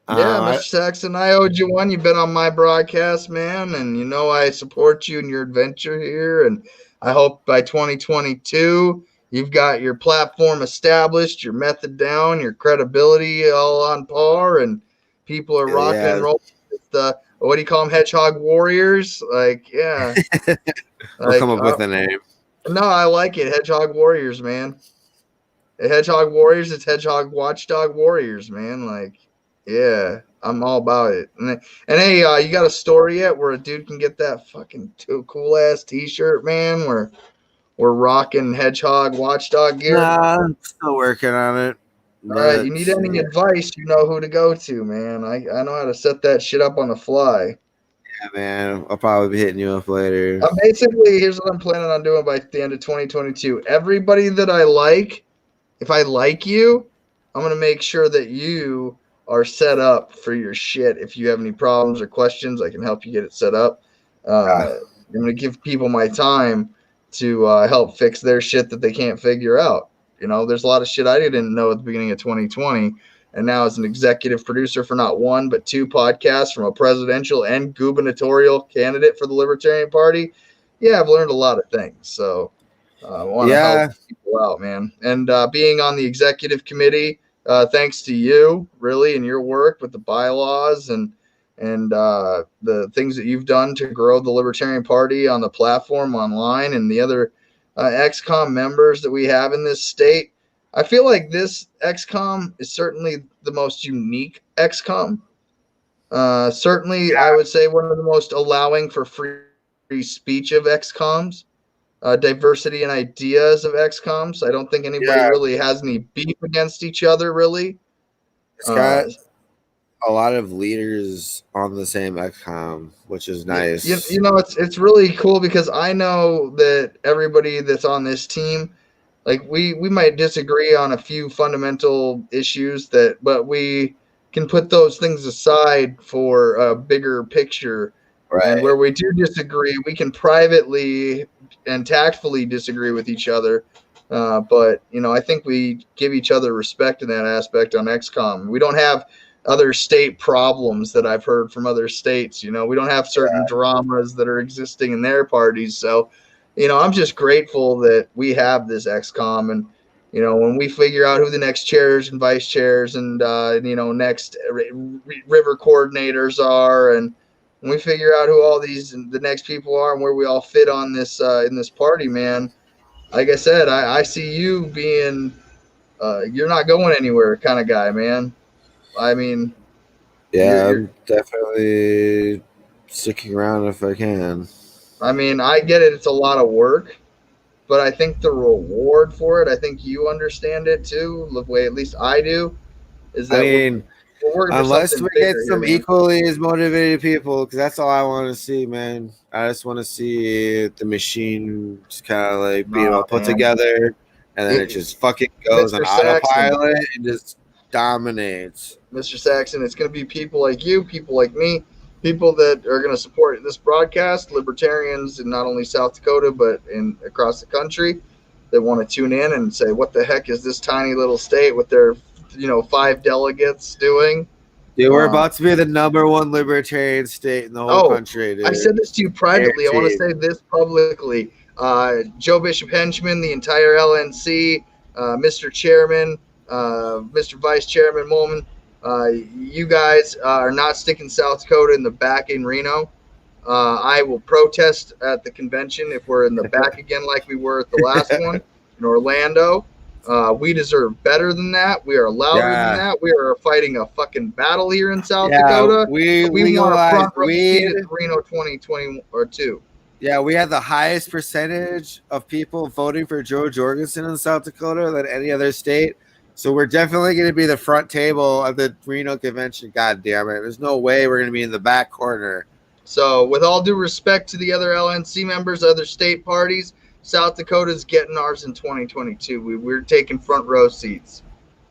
Yeah, Mr. Saxon, I owed you one. You've been on my broadcast, man, and you know I support you in your adventure here. And I hope by 2022 you've got your platform established, your method down, your credibility all on par, and people are rocking and rolling with the, what do you call them, Hedgehog Warriors? Like, yeah. We'll come up with a name. No, I like it. Hedgehog Warriors, man. Hedgehog Warriors, it's Hedgehog Watchdog Warriors, man. Like, yeah, I'm all about it. And hey, you got a store yet where a dude can get that fucking cool ass T-shirt, man? Where we're rocking Hedgehog Watchdog gear. Nah, I'm still working on it. All right, you need any advice? You know who to go to, man. I know how to set that shit up on the fly. Yeah, man. I'll probably be hitting you up later. Basically, here's what I'm planning on doing by the end of 2022. Everybody that I like, if I like you, I'm gonna make sure that you are set up for your shit. If you have any problems or questions, I can help you get it set up. I'm going to give people my time to help fix their shit that they can't figure out. You know, there's a lot of shit I didn't know at the beginning of 2020. And now as an executive producer for not one, but two podcasts from a presidential and gubernatorial candidate for the Libertarian Party, yeah, I've learned a lot of things. So I want to help people out, man. And being on the executive committee, thanks to you, really, and your work with the bylaws and the things that you've done to grow the Libertarian Party on the platform online, and the other XCOM members that we have in this state. I feel like this XCOM is certainly the most unique XCOM. Certainly, I would say one of the most allowing for free speech of XCOMs. Diversity and ideas of XCOMs. I don't think anybody really has any beef against each other, really. It's got a lot of leaders on the same XCOM, which is nice. You know, it's really cool because I know that everybody that's on this team, like we might disagree on a few fundamental issues but we can put those things aside for a bigger picture. Right. And where we do disagree, we can privately and tactfully disagree with each other. But, you know, I think we give each other respect in that aspect on XCOM. We don't have other state problems that I've heard from other states. You know, we don't have certain dramas that are existing in their parties. So, you know, I'm just grateful that we have this XCOM. And, you know, when we figure out who the next chairs and vice chairs and, you know, next river coordinators are, and when we figure out who all the next people are and where we all fit on this in this party, man, like I said, I see you being you're not going anywhere kind of guy, man. I mean, yeah, I'm definitely sticking around if I can. I mean, I get it. It's a lot of work, but I think the reward for it, I think you understand it too, the way at least I do, is that unless we get some equally as motivated people, because that's all I want to see, man. I just want to see the machine just kind of like being all put together, and then it just fucking goes on autopilot and just dominates. Mr. Saxon, it's going to be people like you, people like me, people that are going to support this broadcast, libertarians in not only South Dakota but across the country, that want to tune in and say, what the heck is this tiny little state with their 5 delegates doing? Dude, we're about to be the #1 libertarian state in the whole country, dude. I said this to you privately. I want to say this publicly. Joe Bishop Henchman, the entire LNC, Mr. Chairman, Mr. Vice Chairman Molman, you guys are not sticking South Dakota in the back in Reno. I will protest at the convention if we're in the back again like we were at the last one in Orlando. We deserve better than that. We are louder Yeah. than that. We are fighting a fucking battle here in South Dakota. We want a legalized front row seat weed. at Reno 2020 or 2. Yeah, we had the highest percentage of people voting for Joe Jorgensen in South Dakota than any other state. So we're definitely going to be the front table of the Reno convention. God damn it. There's no way we're going to be in the back corner. So with all due respect to the other LNC members, other state parties, South Dakota's getting ours in 2022. We're taking front row seats.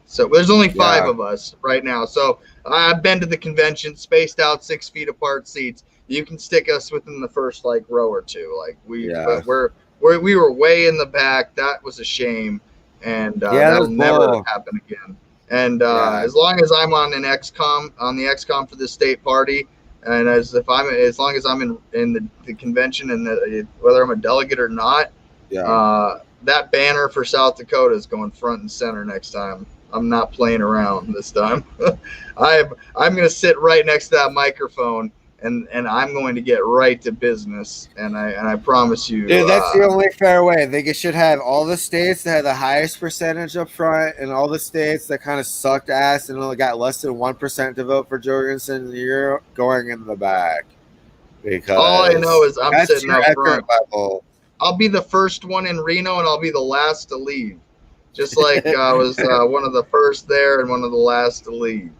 So there's only 5 of us right now. So I've been to the convention, spaced out 6 feet apart seats. You can stick us within the first row or 2. But we were way in the back. That was a shame, and that'll never happen again. And as long as I'm on the XCOM for the state party, and as long as I'm in the convention, and whether I'm a delegate or not, that banner for South Dakota is going front and center next time. I'm not playing around this time. I'm going to sit right next to that microphone, and I'm going to get right to business. And I promise you, dude, that's the only fair way. They should have all the states that had the highest percentage up front, and all the states that kind of sucked ass and only got less than 1% to vote for Jorgensen. You're going in the back, because all I know is I'm sitting up front. Level. I'll be the first one in Reno, and I'll be the last to leave. Just like I was one of the first there and one of the last to leave.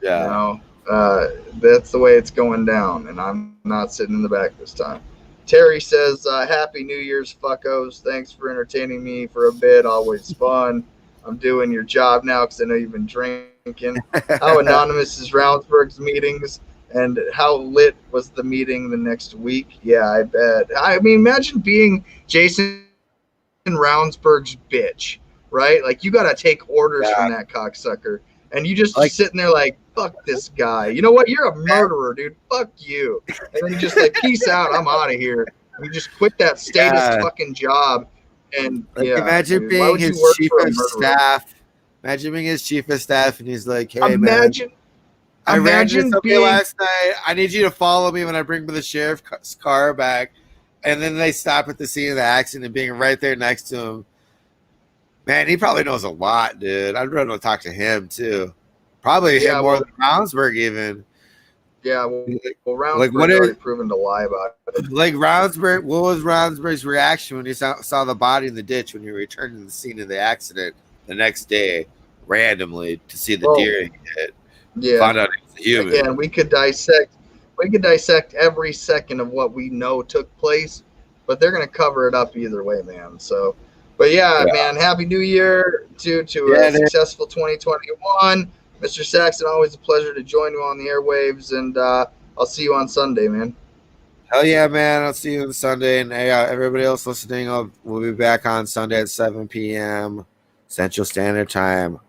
Yeah. You know, that's the way it's going down, and I'm not sitting in the back this time. Terry says, Happy New Year's, fuckos. Thanks for entertaining me for a bit. Always fun. I'm doing your job now because I know you've been drinking. How anonymous is Roundsburg's meetings, and how lit was the meeting the next week? Yeah, I bet. I mean, imagine being Jason Roundsburg's bitch. Right? Like, you got to take orders from that cocksucker. And you just sitting there like, fuck this guy. You know what? You're a murderer, dude. Fuck you. And then you just peace out. I'm out of here. You just quit that statist fucking job. And imagine being his chief of staff. Imagine being his chief of staff, and he's like, hey, I ran into somebody last night. I need you to follow me when I bring the sheriff's car back. And then they stop at the scene of the accident and being right there next to him. Man, he probably knows a lot, dude. I'd rather talk to him too. Probably more than Roundsburg even. Yeah, well Roundsburg's already proven to lie about it. Like Roundsburg, what was Roundsburg's reaction when he saw the body in the ditch when he returned to the scene of the accident the next day, randomly to see the deer he hit? Yeah, found out he was a human. Again, we could dissect every second of what we know took place, but they're gonna cover it up either way, man. So. But man, Happy New Year to a successful 2021. Mr. Saxon, always a pleasure to join you on the airwaves, and I'll see you on Sunday, man. Hell yeah, man. I'll see you on Sunday. And hey, everybody else listening, we'll be back on Sunday at 7 p.m. Central Standard Time.